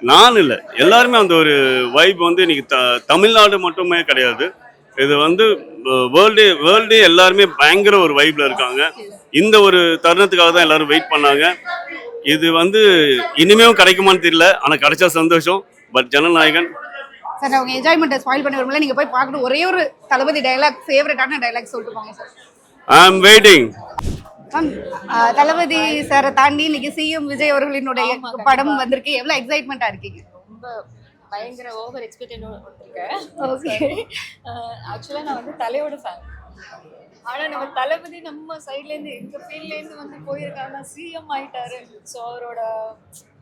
நான் இல்லை, எல்லாருமே அந்த ஒரு வைப் வந்து இன்னைக்கு தமிழ்நாடு மட்டுமே கிடையாது, இது வந்து வேர்ல்டே எல்லாருமே பயங்கர ஒரு வைப்ல இருக்காங்க. இந்த ஒரு தருணத்துக்காக தான் எல்லாரும் வெயிட் பண்ணாங்க. இது வந்து இனிமேவும் கிடைக்குமான்னு தெரியல, ஆனால் கிடைச்சா சந்தோஷம். பட் ஜனநாயகன் சார் அவங்க என்ஜாய்மெண்ட்டை ஸ்பாயில் பண்ணி வரும்போது நீங்க போய் பார்க்கணும். ஒரே ஒரு தளபதி டயலாக், ஃபேவரட்டான டயலாக் சொல்லிட்டு போங்க சார். I am waiting. தளபதி சாரை தாண்டி இன்னைக்கு சிஎம் விஜய் அவர்களினுடைய படம் வந்திருக்கு. எவ்வளவு எக்ஸைட்மெண்டா இருக்கீங்க? ரொம்ப பயங்கர ஓவர் எக்ஸ்பெக்டேஷன் இருக்கேன். ஓகே, ஆக்சுவலாக நான் வந்து தலையோட ஃபேன். ஆனால் நம்ம தளபதி நம்ம சைட்லேருந்து எங்கள் ஃபீல்ட்லேருந்து வந்து போயிருக்காங்க, சிஎம் ஆகிட்டாரு. ஸோ அவரோட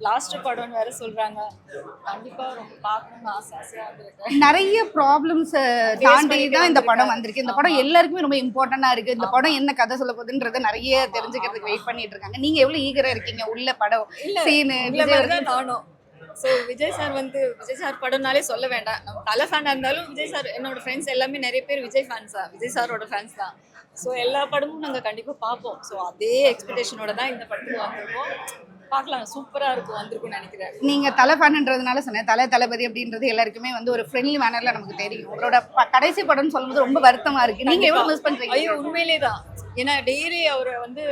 லாஸ்ட் படம்னு வேற சொல்கிறாங்க. கண்டிப்பாக ரொம்ப பார்க்கணும்னு ஆசையாக வந்திருக்கேன். நிறைய ப்ராப்ளம்ஸ் தாண்டி தான் இந்த படம் வந்திருக்கு. இந்த படம் எல்லாருக்குமே ரொம்ப இம்பார்ட்டண்டா இருக்கு. இந்த படம் என்ன கதை சொல்ல போகுதுன்றது நிறைய தெரிஞ்சுக்கிறதுக்கு வெயிட் பண்ணிட்டு இருக்காங்க. நீங்க எவ்வளவு ஈகரா இருக்கீங்க உள்ள படம் சீனு? நானும் ஸோ விஜய் சார் படம்னாலே சொல்ல வேண்டாம். நம்ம தலை ஃபேனாக இருந்தாலும் விஜய் சார், என்னோட ஃப்ரெண்ட்ஸ் எல்லாமே நிறைய பேர் விஜய் ஃபேன்ஸா, விஜய் சாரோட ஃபேன்ஸ் தான். ஸோ எல்லா படமும் நாங்கள் கண்டிப்பாக பார்ப்போம். ஸோ அதே எக்ஸ்பெக்டேஷனோட தான் இந்த படத்துக்கு வந்திருக்கோம். பார்க்கலாம், சூப்பராக இருக்கும், வந்திருக்கும்னு நினைக்கிறேன். நீங்க தலை ஃபேன்ன்றதுனால சொன்னேன். தளபதி அப்படின்றது எல்லாருக்குமே வந்து ஒரு ஃப்ரெண்ட்லி மேனர்ல நமக்கு தெரியும். அவரோட கடைசி படம்னு சொல்லும்போது ரொம்ப வருத்தமா இருக்கு. நீங்க எவ்வளவு மிஸ் பண்றீங்க? ஐயோ உண்மையிலே தான். ஏன்னா டெய்லி அவரை வந்து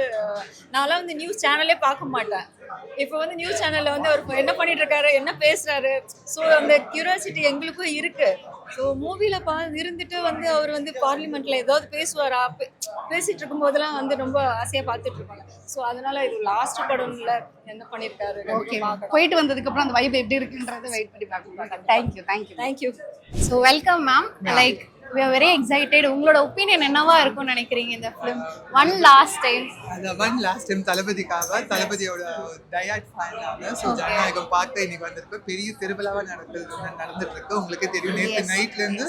நான்லாம் வந்து நியூஸ் சேனலே பார்க்க மாட்டேன். இப்போ வந்து நியூஸ் சேனலில் வந்து அவர் என்ன பண்ணிட்டு இருக்காரு, என்ன பேசுறாரு, ஸோ அந்த கியூரியாசிட்டி எங்களுக்கும் இருக்கு. ஸோ மூவியில் இருந்துட்டு வந்து அவர் வந்து பார்லிமெண்ட்ல ஏதாவது பேசுவாரா, பேசிட்டு இருக்கும் போதெல்லாம் வந்து ரொம்ப ஆசையாக பார்த்துட்டு இருப்பாங்க. ஸோ அதனால இது லாஸ்ட் படம்ல என்ன பண்ணியிருக்காரு. ஓகே, போயிட்டு வந்ததுக்கு அப்புறம் அந்த வைப் எப்படி இருக்குன்றதை வெயிட் பண்ணி பார்க்கலாம். Thank you. So welcome ma'am. Like we are very excited. உங்களோட ஒப்பீனியன் என்னவா இருக்கும்னு நினைக்கிறீங்க இந்த ஃபிலிம்? ஒன் லாஸ்ட் டைம் தளபதிக்காக, தளபதியோட டயட் ஃபேனாக ஸோ ஜனநாயகம் பார்த்து இன்னைக்கு வந்திருக்கு. பெரிய திருவிழாவாக நடந்துட்டு இருக்கு. உங்களுக்கு தெரியும், நேற்று நைட்ல இருந்து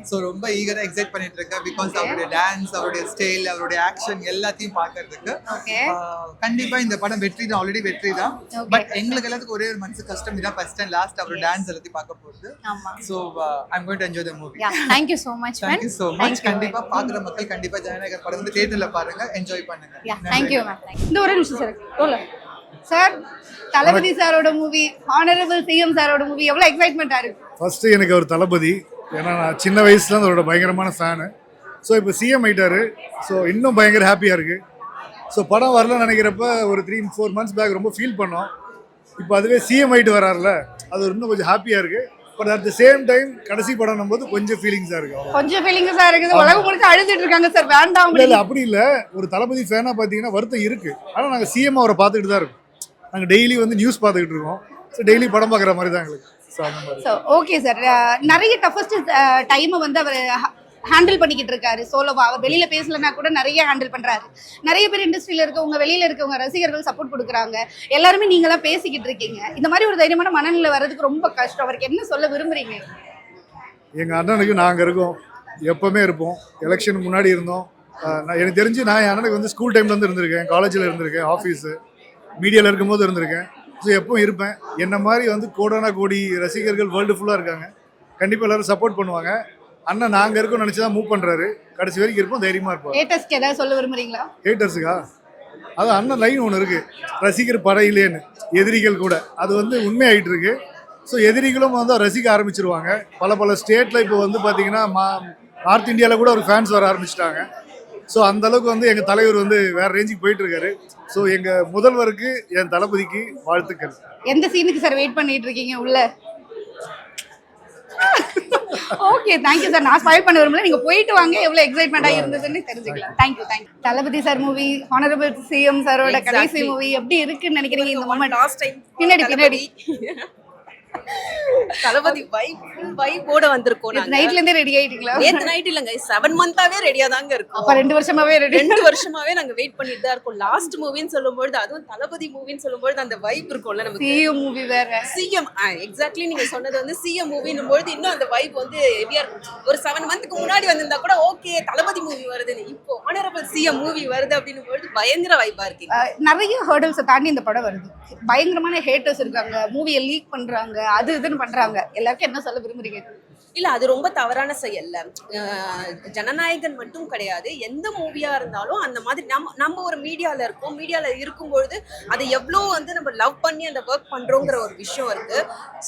ஸோ ரொம்ப ஈகரா எக்ஸைட் பண்ணிட்டு இருக்கேன். பிகாஸ் அவருடைய டான்ஸ், அவருடைய ஸ்டைல், அவருடைய ஆக்ஷன் எல்லாத்தையும் பார்க்கறதுக்கு கண்டிப்பா இந்த படம் வெற்றி தான், ஆல்ரெடி வெற்றி தான். பட் எங்களுக்கு எல்லாத்துக்கும் ஒரே ஒரு மனசு கஷ்டம், இதான் ஃபர்ஸ்ட் டைம் லாஸ்ட் அவர் டான்ஸ் எல்லாத்தையும் பார்க்க போகுது. So I am going to enjoy the movie. Thank you so much. கண்டிப்பா பார்க்குற மக்கள் கண்டிப்பா ஜனநாயகன் படம் வந்து தியேட்டர்ல பாருங்க, என்ஜாய் பண்ணுங்க. Thank you ma'am. இந்த ஒரு நிமிஷம் சார், தளபதி சாரோட மூவி, ஹானரபிள் சிஎம் சாரோட மூவி எவ்வளவு எக்ஸைட்மெண்டா இருக்கு? ஃபஸ்ட்டு எனக்கு அவர் தளபதி, ஏன்னா நான் சின்ன வயசுலேருந்து அவரோட பயங்கரமான ஃபேனு. ஸோ இப்போ சிஎம் ஆகிட்டாரு, ஸோ இன்னும் பயங்கர ஹாப்பியாக இருக்குது. ஸோ படம் வரலன்னு நினைக்கிறப்ப ஒரு 3-4 months பேக் ரொம்ப ஃபீல் பண்ணோம். இப்போ அதுவே சிஎம் ஆகிட்டு வராருல, அது இன்னும் கொஞ்சம் ஹாப்பியாக இருக்குது. But at the same time கடைசி படம் போது கொஞ்சம் ஃபீலிங்ஸாக இருக்கு. கொஞ்சம் ஃபீலிங்ஸா இருக்குது. உலகம் முழுக்க அழுதுட்டு இருக்காங்க சார், வேண்டாம். இல்லை அப்படி இல்லை, ஒரு தளபதி ஃபேனாக பார்த்தீங்கன்னா வருத்தம் இருக்கு. ஆனால் நாங்கள் சிஎம் அவரை பார்த்துக்கிட்டு தான் இருக்கோம். நாங்கள் டெய்லி வந்து நியூஸ் பார்த்துக்கிட்டு இருக்கோம். ஸோ டெய்லி படம் பார்க்குற மாதிரி தான் எங்களுக்கு. ஸோ அந்த மாதிரி. ஸோ ஓகே சார், நிறைய டஃபஸ்ட் டைமை வந்து அவர் ஹேண்டில் பண்ணிக்கிட்டு இருக்காரு சோலோவா. அவர் வெளியில பேசலன்னா கூட நிறைய ஹேண்டில் பண்றாரு. நிறைய பேர் இண்டஸ்ட்ரியில இருக்கவங்க, வெளியில இருக்கவங்க, ரசிகர்கள் சப்போர்ட் கொடுக்குறாங்க. எல்லாருமே நீங்க தான் பேசிக்கிட்டு இருக்கீங்க. இந்த மாதிரி ஒரு தைரியமான மனநிலை வர்றதுக்கு ரொம்ப கஷ்டம். அவருக்கு என்ன சொல்ல விரும்புறீங்க? எங்க அண்ணனுக்கு நாங்கள் இருக்கோம், எப்பவுமே இருப்போம். எலெக்ஷனுக்கு முன்னாடி இருந்தோம். எனக்கு தெரிஞ்சு நான் என் அண்ணனுக்கு வந்து ஸ்கூல் டைம்ல இருந்து இருந்திருக்கேன், காலேஜில் இருந்திருக்கேன், ஆஃபீஸு மீடியாவில் இருக்கும்போது இருந்திருக்கேன். ஸோ எப்பவும் இருப்பேன். என்ன மாதிரி வந்து கோடான கோடி ரசிகர்கள் வேர்ல்டு ஃபுல்லாக இருக்காங்க. கண்டிப்பாக எல்லாரும் சப்போர்ட் பண்ணுவாங்க. அண்ணன் நாங்கள் இருக்கோம்னு நினச்சி தான் மூவ் பண்ணுறாரு. கடைசி வரைக்கும் இருப்போம், தைரியமாக இருப்போம். ஹேட்டர்ஸ்க்கு ஏதாவது சொல்ல விரும்புறீங்களா? ஹேட்டர்ஸுக்கா? அது அண்ணன் லைன் ஒன்று இருக்குது, ரசிகர் படையிலேன்னு, எதிரிகள் கூட. அது வந்து உண்மையாகிட்டு இருக்கு. ஸோ எதிரிகளும் வந்து ரசிக்க ஆரம்பிச்சிருவாங்க. பல ஸ்டேட்டில் இப்போ வந்து பார்த்தீங்கன்னா நார்த் இந்தியாவில் கூட ஒரு ஃபேன்ஸ் வர ஆரம்பிச்சிட்டாங்க. ஸோ அந்த அளவுக்கு வந்து எங்கள் தலைவர் வந்து வேற ரேஞ்சுக்கு போயிட்டு இருக்காரு. ஸோ எங்கள் முதல்வருக்கு, என் தளபதிக்கு வாழ்த்துக்கள். எந்த சீனுக்கு சார் வெயிட் பண்ணிட்டு இருக்கீங்க உள்ள? Okay, thank you sir. நான் ஸ்பாயில் பண்ண விரும்பல, நீங்க போயிட்டு வாங்க. எவ்வளவு எக்ஸைட்மெண்டா இருந்ததுன்னு தெரிஞ்சுக்கலாம். தேங்க்யூ. தளபதி சார் மூவி, ஹானரபிள் சிஎம் சாரோட கடைசி மூவி எப்படி இருக்குன்னு நினைக்கிறீங்க இந்த மொமெண்ட்? லாஸ்ட் டைம் பின்னாடி தளபதி வைபோட வந்திருக்கோம். நைட்ல இருந்தே ரெடி ஆயிட்டீங்களா? நேத்து நைட் இல்லங்க, 7 மந்தாவே ரெடியா தாங்க இருக்கும். அப்ப 2 வருஷமாவே ரெடி. 2 வருஷமாவே நாங்க வெயிட் பண்ணிட்டு தான் இருக்கோம். லாஸ்ட் மூவின்னு சொல்லும்போது, அதுவும் தளபதி மூவின்னு சொல்லும்போது அந்த வைப் இருக்கும்ல நமக்கு. சிஎம் மூவி வேற. சிஎம் எக்ஸாக்ட்லி நீங்க சொன்னது வந்து சிஎம் மூவின்னும் போது இன்னும் அந்த வைப் வந்து ஹெவியா இருக்கும். ஒரு 7 மந்த்க்கு முன்னாடி வந்திருந்தா கூட ஓகே தளபதி மூவி வருதுன்னு, இப்போ ஆனரபிள் சிஎம் மூவி வருது அப்படின்னும் போது பயங்கர வைப்பா இருக்கு. நிறைய ஹர்டல்ஸை தாண்டி இந்த படம் வருது. பயங்கரமான ஹேட்டர்ஸ் இருக்காங்க, மூவியை லீக் பண்றாங்க, அது இதுன்னு பண்றாங்க. எல்லாருக்கும் என்ன சொல்ல விரும்புறீங்க? இல்ல அது ரொம்ப தவறான செயல்ல. ஜனநாயகன் மட்டும் கிடையாது, எந்த மூவியா இருந்தாலும் அந்த மாதிரி நம்ம ஒரு மீடியால இருக்கோம். மீடியால இருக்கும்பொழுது அதை எவ்வளோ வந்து நம்ம லவ் பண்ணி அந்த ஒர்க் பண்றோங்கிற ஒரு விஷயம் இருக்கு.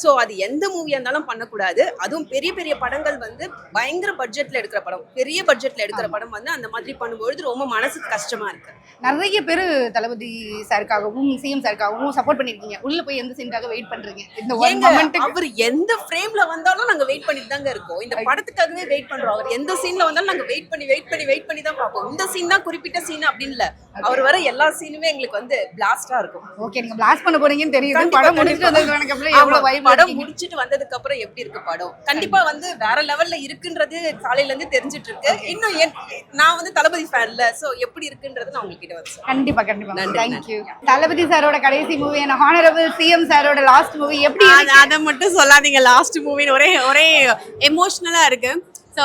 ஸோ அது எந்த மூவியா இருந்தாலும் பண்ணக்கூடாது. அதுவும் பெரிய பெரிய படங்கள் வந்து பயங்கர பட்ஜெட்ல எடுக்கிற படம், பெரிய பட்ஜெட்ல எடுக்கிற படம் வந்து அந்த மாதிரி பண்ணும்பொழுது ரொம்ப மனசுக்கு கஷ்டமா இருக்கு. நிறைய பேர் தளபதி சாருக்காகவும் சிஎம் சாருக்காகவும் சப்போர்ட் பண்ணிருக்கீங்க. உள்ள போய் எந்த சீனுக்காக வெயிட் பண்றீங்க? இந்த அவர் எந்த ஃப்ரேம்ல வந்தாலும் நாங்க வெயிட் பண்ணிட்டு தாங்க இருக்கோம். இந்த படத்துக்காகவே வெயிட் பண்றோம். அவர் எந்த சீன்ல வந்தாலும் நாங்க வெயிட் பண்ணி தான் பார்ப்போம். இந்த சீன் தான் குறிப்பிட்ட சீன் அப்படின்னு இல்ல, அவர் வர எல்லா சீனுமே எங்களுக்கு வந்து பிளாஸ்டா இருக்கும். ஓகே, நீங்க பிளாஸ்ட் பண்ண போறீங்கன்னு தெரியுது. படம் முடிச்சிட்டு வந்ததுக்கு அப்புறம் எவ்வளவு வைப்? படம் முடிச்சிட்டு வந்ததுக்கு அப்புறம் எப்படி இருக்கு படம்? கண்டிப்பா வந்து வேற லெவல்ல இருக்குன்றது காலையில இருந்து தெரிஞ்சிட்டு இருக்கு. இன்னும் நான் வந்து தளபதி ஃபேன்ல, சோ எப்படி இருக்குன்றது நான் உங்ககிட்ட வந்து கண்டிப்பா தேங்க்யூ. தளபதி சாரோட கடைசி மூவி, ஹானரபிள் சிஎம் சாரோட லாஸ்ட் மூவி எப்படி? அதை மட்டும் சொல்லாதீங்க. லாஸ்ட் மூவின்னு ஒரே எமோஷ்னலா இருக்கு. ஸோ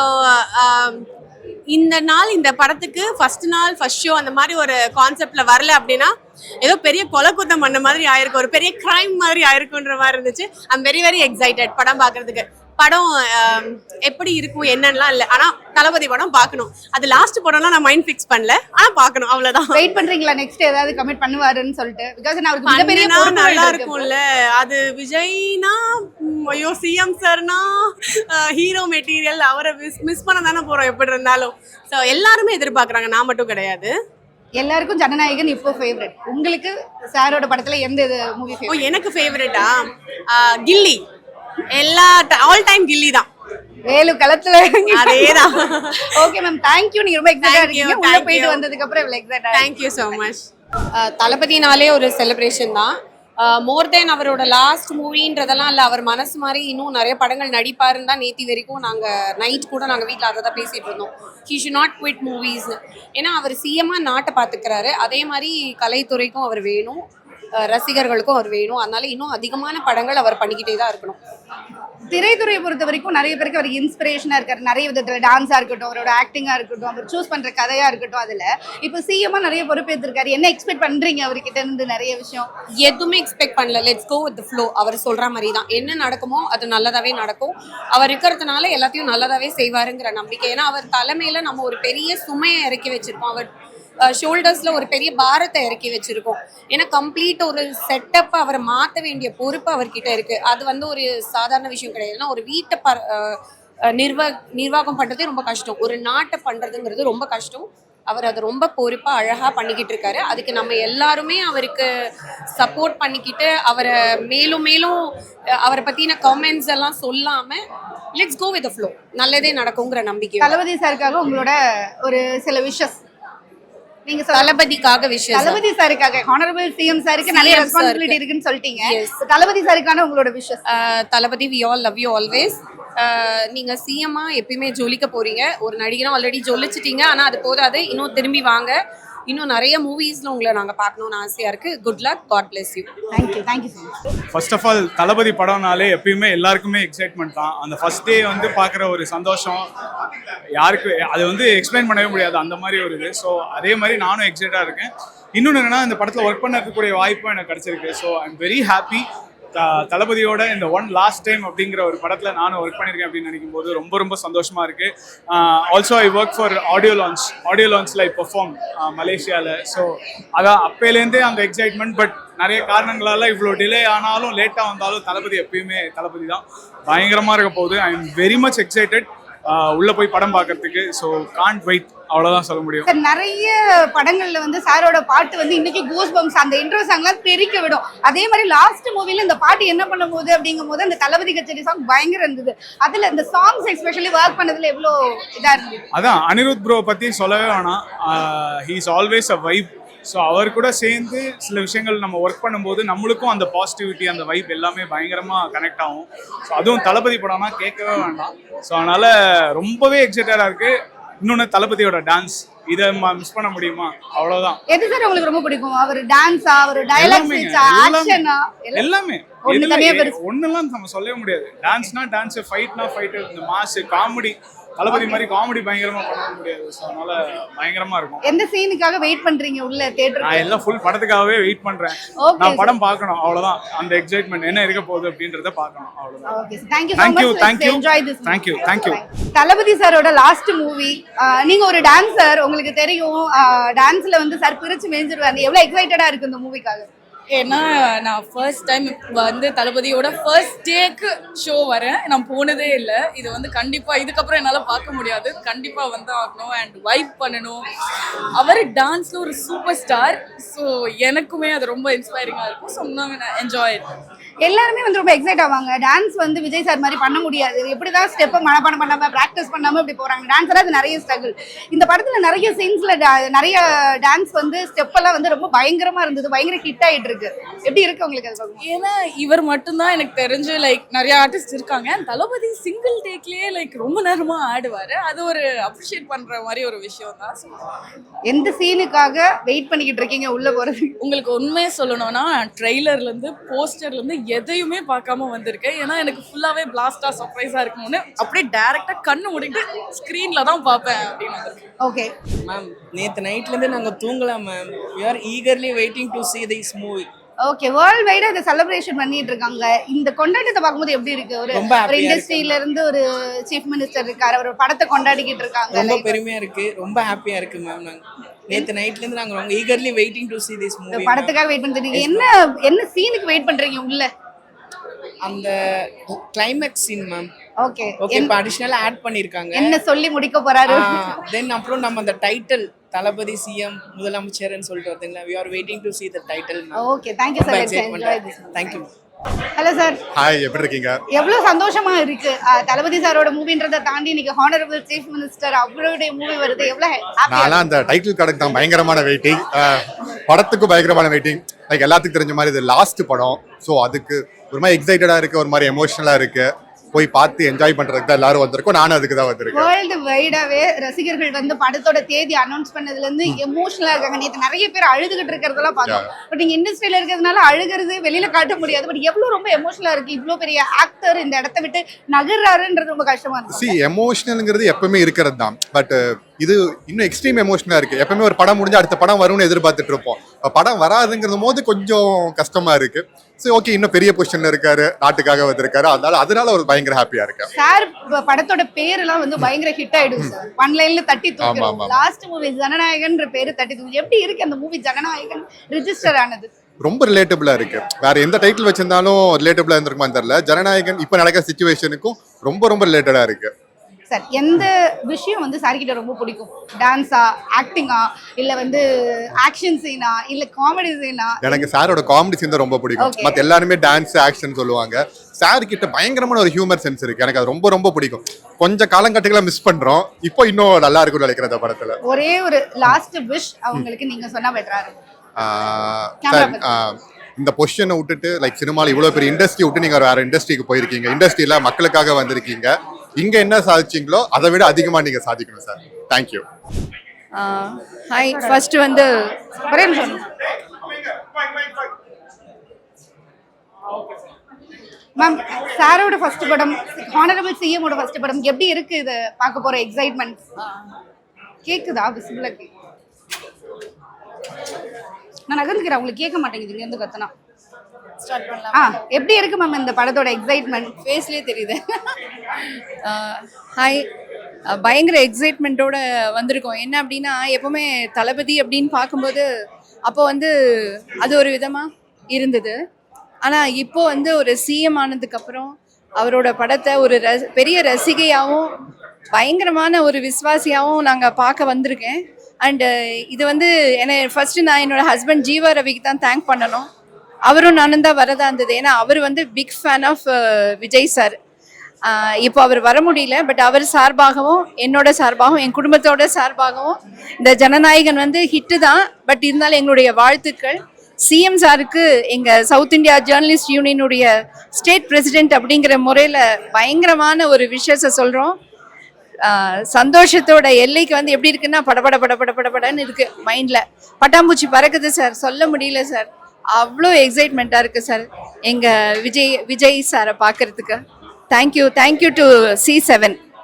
இந்த நாள், இந்த படத்துக்கு ஃபர்ஸ்ட் ஷோ அந்த மாதிரி ஒரு கான்செப்ட்ல வரல அப்படின்னா ஏதோ பெரிய கொலை குத்தம் பண்ண மாதிரி ஆயிருக்கு, ஒரு பெரிய கிரைம் மாதிரி ஆயிருக்குன்ற மாதிரி இருந்துச்சு. ஐம் வெரி வெரி எக்ஸைட்டட் படம் பார்க்கறதுக்கு. படம் எப்படி இருக்கும் என்னன்னா இல்லை, ஆனா தளபதி படம் பார்க்கணும். அது லாஸ்ட் படம்லாம் நான் மைண்ட் ஃபிக்ஸ் பண்ணல, ஆனா பார்க்கணும், அவ்வளவுதான். வெயிட் பண்றீங்களா நெக்ஸ்ட் ஏதாவது கமிட் பண்ணுவாருன்னு சொல்லிட்டு? பிகாஸ் நான் அவருக்கு மிகப்பெரிய நல்லா இருக்கும்ல. அது விஜய்னா ஐயோ, சிஎம் சார்னா ஹீரோ மெட்டீரியல், அவரை மிஸ் பண்ண தானே போறோம் எப்படி இருந்தாலும். ஸோ எல்லாருமே எதிர்பார்க்குறாங்க, நான் மட்டும் கிடையாது. எல்லாருக்கும் ஜனநாயகன் இப்போ ஃபேவரட். உங்களுக்கு சாரோட படத்துல எந்த மூவி ஃபேவரட்? எனக்கு ஃபேவரட்டா கில்லி. எல்லா ஆல் டைம் கில்லி தான். வேலு களத்துல அதேதான். Okay ma'am, thank you. நீங்க ரொம்ப எக்ஸைட்டா இருக்கீங்க. உள்ள போயிட்டு வந்ததுக்கு அப்புறம் இவ்வளவு எக்ஸைட்டா. Thank you so much. தளபதினாலே ஒரு செலிப்ரேஷன் தான். மோர் தென் அவரோட லாஸ்ட் மூவின்றதெல்லாம் இல்லை, அவர் மனசு மாதிரி இன்னும் நிறைய படங்கள் நடிப்பாருன்னு தான் நேற்று வரைக்கும் நைட் கூட நாங்கள் வீட்டில் அதை தான் பேசிகிட்டு இருந்தோம். He should not quit movies. ஏன்னா அவர் சிஎம்மாக நாட்டை பார்த்துக்கிறாரு, அதே மாதிரி கலைத்துறைக்கும் அவர் வேணும், ரசிகர்களுக்கும் அவர் வேணும். அதனால இன்னும் அதிகமான படங்கள் அவர் பண்ணிக்கிட்டே தான் இருக்கணும். திரைத்துறையை பொறுத்த வரைக்கும் நிறைய பேருக்கு அவருக்கு இன்ஸ்பிரேஷனா இருக்காரு. நிறைய விதத்துல டான்ஸா இருக்கட்டும், அவரோட ஆக்டிங்கா இருக்கட்டும், அவர் சூஸ் பண்ற கதையா இருக்கட்டும். அதுல இப்போ சிஎம்மா நிறைய பொறுப்பேற்றிருக்காரு. என்ன எக்ஸ்பெக்ட் பண்றீங்க அவர்கிட்ட இருந்து? நிறைய விஷயம் எதுவுமே எக்ஸ்பெக்ட் பண்ணல. Let's go with the flow. அவர் சொல்ற மாதிரி தான் என்ன நடக்குமோ அது நல்லதாவே நடக்கும். அவர் இருக்கிறதுனால எல்லாத்தையும் நல்லதாவே செய்வாருங்கிற நம்பிக்கை. ஏன்னா அவர் தலைமையில நம்ம ஒரு பெரிய சுமையை இறக்கி வச்சிருக்கோம். அவர் ஷோல்டர்ஸ்ல ஒரு பெரிய பாரத்தை இறக்கி வச்சிருக்கோம். ஏன்னா கம்ப்ளீட் ஒரு செட்டப் அவரை மாற்ற வேண்டிய பொறுப்பு அவர்கிட்ட இருக்கு. அது வந்து ஒரு சாதாரண விஷயம் கிடையாது. ஏன்னா ஒரு வீட்டை நிர்வாகம் பண்றதே ரொம்ப கஷ்டம், ஒரு நாட்டை பண்றதுங்கிறது ரொம்ப கஷ்டம். அவர் அதை ரொம்ப பொறுப்பாக அழகாக பண்ணிக்கிட்டு இருக்காரு. அதுக்கு நம்ம எல்லாருமே அவருக்கு சப்போர்ட் பண்ணிக்கிட்டு அவரை மேலும் மேலும் அவரை பற்றின கமெண்ட்ஸ் எல்லாம் சொல்லாமல் லெட்ஸ் கோ வித் ஃப்ளோ, நல்லதே நடக்குங்கிற நம்பிக்கை. தளபதி சாருக்காக உங்களோட ஒரு சில விஷஸ் நீங்க தளபதிக்காக விஷயம், தளபதி சாருக்காக ஹானரபிள் சிஎம் சாருக்கு நிறைய ரெஸ்பான்சிபிலிட்டி இருக்குன்னு சொல்லிட்டீங்க. தளபதி சாருக்கான உங்களோட wishes. Thalapathy we all love you always. நீங்க சிஎம்மா எப்பயுமே ஜொலிக்க போறீங்க. ஒரு நடிகரும் ஆல்ரெடி ஜொலிச்சிட்டீங்க, ஆனா அது போதாது, இன்னும் திரும்பி வாங்க. இன்னும் நிறைய மூவிஸ்ல உங்களை நாங்க பார்க்கணும்னு ஆசையா இருக்கு. Good luck, God bless you. Thank you so much. First of all Thalapathy படம்னாலே எப்பயுமே எல்லாருக்குமே எக்ஸைட்மெண்ட் தான். அந்த ஃபர்ஸ்ட் டே வந்து பார்க்குற ஒரு சந்தோஷம் யாருக்கு அது வந்து எக்ஸ்பிளைன் பண்ணவே முடியாது, அந்த மாதிரி ஒரு இது. ஸோ அதே மாதிரி நானும் எக்ஸைட்டாக இருக்கேன். இன்னொன்று என்னன்னா, இந்த படத்தில் ஒர்க் பண்ணக்கூடிய வாய்ப்பும் எனக்கு கிடச்சிருக்கு. So I am very happy. தளபதியோட இந்த ஒன் லாஸ்ட் டைம் அப்படிங்கிற ஒரு படத்தில் நானும் ஒர்க் பண்ணியிருக்கேன் அப்படின்னு நினைக்கும் போது ரொம்ப ரொம்ப சந்தோஷமாக இருக்குது. Also I work for audio லான்ச்சில் ஐ பெர்ஃபார்ம் மலேசியாவில். ஸோ அதான் அப்போலேருந்தே அந்த எக்ஸைட்மெண்ட். பட் நிறைய காரணங்களால் இவ்வளோ டிலே ஆனாலும் லேட்டாக வந்தாலும் தளபதி எப்பயுமே தளபதி தான். பயங்கரமாக இருக்க போகுது. I am very much excited உள்ளே போய் படம் பார்க்கறதுக்கு. ஸோ காண்ட் வெயிட், அவ்வளோதான் சொல்ல முடியும். நிறைய படங்கள்ல வந்து சாரோட பாட்டு வந்து இன்னைக்கு கூஸ் பம்ப்ஸ், அந்த இன்ட்ரோ சாங்லாம் தெரிக்க விடும். அதே மாதிரி லாஸ்ட் மூவில இந்த பாட்டு என்ன பண்ணும் போது அப்படிங்கும் போது அந்த தளபதி கச்சேரி சாங் பயங்கர இருந்தது. அதுல இந்த சாங்ஸ் எஸ்பெஷலி ஒர்க் பண்ணதுல எவ்வளோ இதா இருந்தது. அதான் அனிருத் ப்ரோ பற்றி சொல்லவே வேணாம். He is always a vibe. So அவர் கூட சேர்ந்து சில விஷயங்கள் நம்ம ஒர்க் பண்ணும்போது நம்மளுக்கும் அந்த பாசிட்டிவிட்டி, அந்த வைப் எல்லாமே பயங்கரமாக கனெக்ட் ஆகும். ஸோ அதுவும் தளபதி படம்னா கேட்கவே வேண்டாம். ஸோ அதனால் ரொம்பவே எக்ஸைட்டடாக இருக்குது. இன்னொன்று தளபதியோட டான்ஸ், இதை மிஸ் பண்ண முடியுமா? அவ்வளோதான். எது சார் உங்களுக்கு ரொம்ப பிடிக்கும்? அவர் டான்ஸா, அவர் டயலாக் ஸ்பீச்சா, ஆக்ஷனா, எல்லாமே ஒன்னெல்லாம் நம்ம சொல்லவே முடியாது. டான்ஸ்னா டான்ஸ், ஃபைட்னா ஃபைட், இந்த மாஸ் காமெடி, தளபதி மாதிரி காமெடி பயங்கரமா பண்ண முடியாது. ஸோ அதனால பயங்கரமா இருக்கும். எந்த சீனுக்காக வெயிட் பண்றீங்க உள்ள தியேட்டர்? நான் எல்லாம் ஃபுல் படத்துக்காகவே வெயிட் பண்றேன். நான் படம் பார்க்கணும், அவ்வளவுதான். அந்த எக்ஸைட்மெண்ட் என்ன இருக்க போகுது அப்படின்றத பார்க்கணும், அவ்வளவுதான். Okay, thank you. Enjoy this. Thank you. Thalapathy சாரோட லாஸ்ட் மூவி, நீங்க ஒரு டான்சர், உங்களுக்கு தெரியும் டான்ஸ்ல வந்து சார் பிரிச்சு மேய்ஞ்சிருவாரு. எவ்வளவு எக்ஸைட்டடா இருக்கு இந்த மூவிக்காக? ஏன்னா நான் ஃபர்ஸ்ட் டைம் வந்து தளபதியோட ஃபர்ஸ்ட் டேக்கு ஷோ வரேன். நான் போனதே இல்லை. இது வந்து கண்டிப்பாக இதுக்கப்புறம் என்னால் பார்க்க முடியாது. கண்டிப்பாக வந்து ஆகணும் அண்ட் வைப் பண்ணணும். அவர் டான்ஸில் ஒரு சூப்பர் ஸ்டார். ஸோ எனக்குமே அது ரொம்ப இன்ஸ்பைரிங்காக இருக்கும். ஸோ நான் என்ஜாய். எல்லாருமே வந்து ரொம்ப எக்ஸைட் ஆவாங்க. டான்ஸ் வந்து விஜய் சார் மாதிரி பண்ண முடியாது. எப்படிதான் ஸ்டெப்பை மனப்பாடம் பண்ணாம ப்ராக்டிஸ் பண்ணாம இப்படி போறாங்க. டான்ஸரா அது நிறைய ஸ்ட்ரகிள். இந்த படத்துல நிறைய சீன்ஸ்ல நிறைய டான்ஸ் வந்து ஸ்டெப் எல்லாம் வந்து ரொம்ப பயங்கரமா இருந்தது. பயங்கர ஹிட் ஆயிட்டு இருக்கு. எப்படி இருக்கு உங்களுக்கு அது? ஏன்னா இவர் மட்டும்தான் எனக்கு தெரிஞ்சு நிறைய ஆர்டிஸ்ட் இருக்காங்க. தளபதி சிங்கிள் டேக்லயே ரொம்ப நேரமா ஆடுவாரு. அது ஒரு அப்ரிஷியேட் பண்ற மாதிரி ஒரு விஷயம் தான். எந்த சீனுக்காக வெயிட் பண்ணிக்கிட்டு இருக்கீங்க உள்ள போறது? உங்களுக்கு உண்மையை சொல்லணும்னா ட்ரெய்லர்ல இருந்து போஸ்டர்ல இருந்து எதையுமே பார்க்காம வந்திருக்கேன். ஏன்னா எனக்கு ஃபுல்லாவே பிளாஸ்டா சர்ப்ரைஸா இருக்கணும்னு அப்படியே டைரக்டா கண்ணு மூடிட்டு ஸ்கிரீன்ல தான் பார்ப்பேன் அப்படின்னு வந்திருக்கேன். ஓகே மேம், நேற்று நைட்லேருந்து நாங்கள் தூங்கலாம் ma'am. We are eagerly waiting to see this movie. Okay, world வைடா இதை செலிப்ரேஷன் பண்ணிட்டு இருக்காங்க. இந்த கொண்டாட்டத்தை பார்க்கும்போது எப்படி இருக்கு? ஒரு இண்டஸ்ட்ரியில இருந்து ஒரு சீஃப் மினிஸ்டர் இருக்காரு, ஒரு படத்தை கொண்டாடிக்கிட்டு இருக்காங்க. ரொம்ப பெருமையா இருக்கு, ரொம்ப ஹாப்பியா இருக்கு மேம். நாங்க நேற்று நைட்ல இருந்து நாங்க ரொம்ப eagerly waiting to see this movie. படத்துக்காக வெயிட் பண்ணிட்டு என்ன சீனுக்கு வெயிட் பண்றீங்க உள்ள? அந்த climax scene ma'am. Okay okay, இப்போ அடிஷனலா ஆட் பண்ணிருக்காங்க. என்ன சொல்லி முடிக்க போறாரு? தென் அப்புறம் நம்ம அந்த டைட்டில் தளபதி சிஎம் முதலமைச்சர்னு சொல்லிட்டு வருதுங்களா. we are waiting to see the title. Okay, thank you sir. Enjoy this. Thank you. Hello sir. Hi, எப்படி இருக்கீங்க? எவ்வளவு சந்தோஷமா இருக்கு. தளபதி சாரோட மூவின்றதை தாண்டி இன்னைக்கு ஹானரபிள் சீஃப் மினிஸ்டர் அவருடைய மூவி வருது. எவ்வளவு நான் அந்த டைட்டில் கார்டுக்கு தான் பயங்கரமான வெயிட்டிங். படத்துக்கும் பயங்கரமான வெயிட்டிங். லைக் எல்லாத்துக்கும் தெரிஞ்ச மாதிரி இது லாஸ்ட் படம். ஸோ அதுக்கு ஒரு மாதிரி எக்ஸைட்டடா இருக்கு, ஒரு மாதிரி எமோஷனலா இருக்கு. போய் பார்த்து என்ஜாய் பண்றதுக்கு தான் எல்லாரும் வந்திருக்கோம். நானும் அதுக்கு தான் வந்திருக்கேன். வேர்ல்டு வைடாவே ரசிகர்கள் வந்து படத்தோட தேதி அனௌன்ஸ் பண்ணதுல இருந்து எமோஷனலா இருக்காங்க. நேற்று நிறைய பேர் அழுதுகிட்டு இருக்கிறதெல்லாம் பார்த்தோம். பட் நீங்க இண்டஸ்ட்ரியில இருக்கிறதுனால அழுகிறது வெளியில காட்ட முடியாது. பட் எவ்வளவு ரொம்ப எமோஷனலா இருக்கு. இவ்வளவு பெரிய ஆக்டர் இந்த இடத்த விட்டு நகர்றாருன்றது ரொம்ப கஷ்டமா இருக்கு. எமோஷனல்ங்கிறது எப்பவுமே இருக்கிறது தான். பட் இது இன்னும் எக்ஸ்ட்ரீம் எமோஷனலா இருக்கு. எப்பவுமே ஒரு படம் முடிஞ்சு அடுத்த படம் வரும்னு எதிர்பார்த்துட்டு இருப்போம். படம் வராதுங்கிறது போது கொஞ்சம் கஷ்டமா இருக்கு. சரி, ஓகே, இன்னும் பெரிய பொசிஷன்ல இருக்காரு, நாட்டுக்காக வந்திருக்காரு. அதனால ஒரு பயங்கர ஹாப்பியா இருக்கு. சார் படத்தோட பேரெல்லாம் வந்து பயங்கர ஹிட் ஆயிடும் சார். ஒன் லைன்ல தட்டி தூக்கும். லாஸ்ட் மூவி ஜனநாயகன்ற பேரு தட்டி தூக்கும். எப்படி இருக்கு அந்த மூவி ஜனநாயகன் ரிஜிஸ்டர் ஆனது? ரொம்ப ரிலேட்டபிளா இருக்கு. வேற எந்த டைட்டில் வச்சிருந்தாலும் ரிலேட்டபிளா இருந்திருக்குமான்னு தெரியல. ஜனநாயகன் இப்ப நடக்கிற சிச்சுவேஷனுக்கும் ரொம்ப ரொம்ப ரிலேட்டடா இருக்கு. சார் எந்த விஷயம் வந்து சார் கிட்ட ரொம்ப பிடிக்கும்? டான்ஸா, ஆக்டிங்கா, இல்ல வந்து ஆக்ஷன் சீனா, இல்ல காமெடி சீனா? எனக்கு சாரோட காமெடி சீன் தான் ரொம்ப பிடிக்கும். Okay. மற்ற எல்லாருமே டான்ஸ் ஆக்ஷன் சொல்லுவாங்க. சார் கிட்ட பயங்கரமான ஒரு ஹியூமர் சென்ஸ் இருக்கு. எனக்கு அது ரொம்ப ரொம்ப பிடிக்கும். கொஞ்சம் காலங்கட்டுகளை மிஸ் பண்றோம். இப்போ இன்னும் நல்லா இருக்கும்னு நினைக்கிறேன் இந்த படத்துல. ஒரே ஒரு லாஸ்ட் விஷ் அவங்களுக்கு நீங்க சொன்னா பெட்டரா இருக்கும். சார் இந்த பொசிஷனை விட்டுட்டு லைக் சினிமாவில் இவ்வளோ பெரிய இண்டஸ்ட்ரி விட்டு நீங்கள் வேற இண்டஸ்ட்ரிக்கு போயிருக்கீங்க. இண்டஸ்ட்ரியில் மக்களுக்காக வந்திருக்கீங்க. இங்கே என்ன சாதிச்சிங்களோ அதை விட அதிகமாக நீங்கள் சாதிக்கணும் சார். தேங்க்யூ. ஹாய், ஃபர்ஸ்ட் வந்து ஒரே நிமிஷம் மேம், சாரோட ஃபர்ஸ்ட் படம், ஹானரபிள் சிஎமோட ஃபர்ஸ்ட் படம் எப்படி இருக்கு? இது பார்க்க போற எக்ஸைட்மெண்ட் கேக்குதா? விசிபிளா கேக்கு. நான் நகர்ந்துக்கிறேன், உங்களுக்கு கேட்க மாட்டேங்குது இங்க இருந்து கத்துனா. ஸ்டார்ட் பண்ணலாம். எப்படி இருக்கு மேம் இந்த படத்தோட எக்ஸைட்மெண்ட்? ஃபேஸ்லயே தெரியுது. ஹாய், பயங்கர எக்ஸைட்மெண்ட்டோட வந்திருக்கோம். என்ன அப்படின்னா, எப்பவுமே தளபதி அப்படின்னு பார்க்கும்போது அப்போ வந்து அது ஒரு விதமாக இருந்தது. ஆனால் இப்போ வந்து ஒரு சிஎம் ஆனதுக்கப்புறம் அவரோட படத்தை ஒரு பெரிய ரசிகையாகவும் பயங்கரமான ஒரு விசுவாசியாகவும் நாங்கள் பார்க்க வந்திருக்கேன். அண்டு இது வந்து ஃபர்ஸ்ட்டு நான் என்னோட ஹஸ்பண்ட் ஜீவா ரவிக்கு தான் தேங்க் பண்ணணும். அவரும் நானும் தான் வரதா இருந்தது. ஏன்னா அவர் வந்து big fan of Vijay sir. இப்போ அவர் வர முடியல, பட் அவர் சார்பாகவும் என்னோட சார்பாகவும் என் குடும்பத்தோட சார்பாகவும் இந்த ஜனநாயகன் வந்து ஹிட்டு தான். பட் இருந்தாலும் எங்களுடைய வாழ்த்துக்கள். சிஎம் சாருக்கு எங்கள் சவுத் இந்தியா ஜேர்னலிஸ்ட் யூனியனுடைய ஸ்டேட் பிரசிடென்ட் அப்படிங்கிற முறையில் பயங்கரமான ஒரு விஷயத்தை சொல்கிறோம். சந்தோஷத்தோட எல்லைக்கு வந்து எப்படி இருக்குன்னா படபடன்னு இருக்கு. மைண்டில் பட்டாம்பூச்சி பறக்குது சார், சொல்ல முடியல சார். அவ்வளோ எக்ஸைட்மெண்ட்டாக இருக்குது சார் எங்கள் விஜய் சாரை பார்க்கறதுக்கு. Thank you to C7.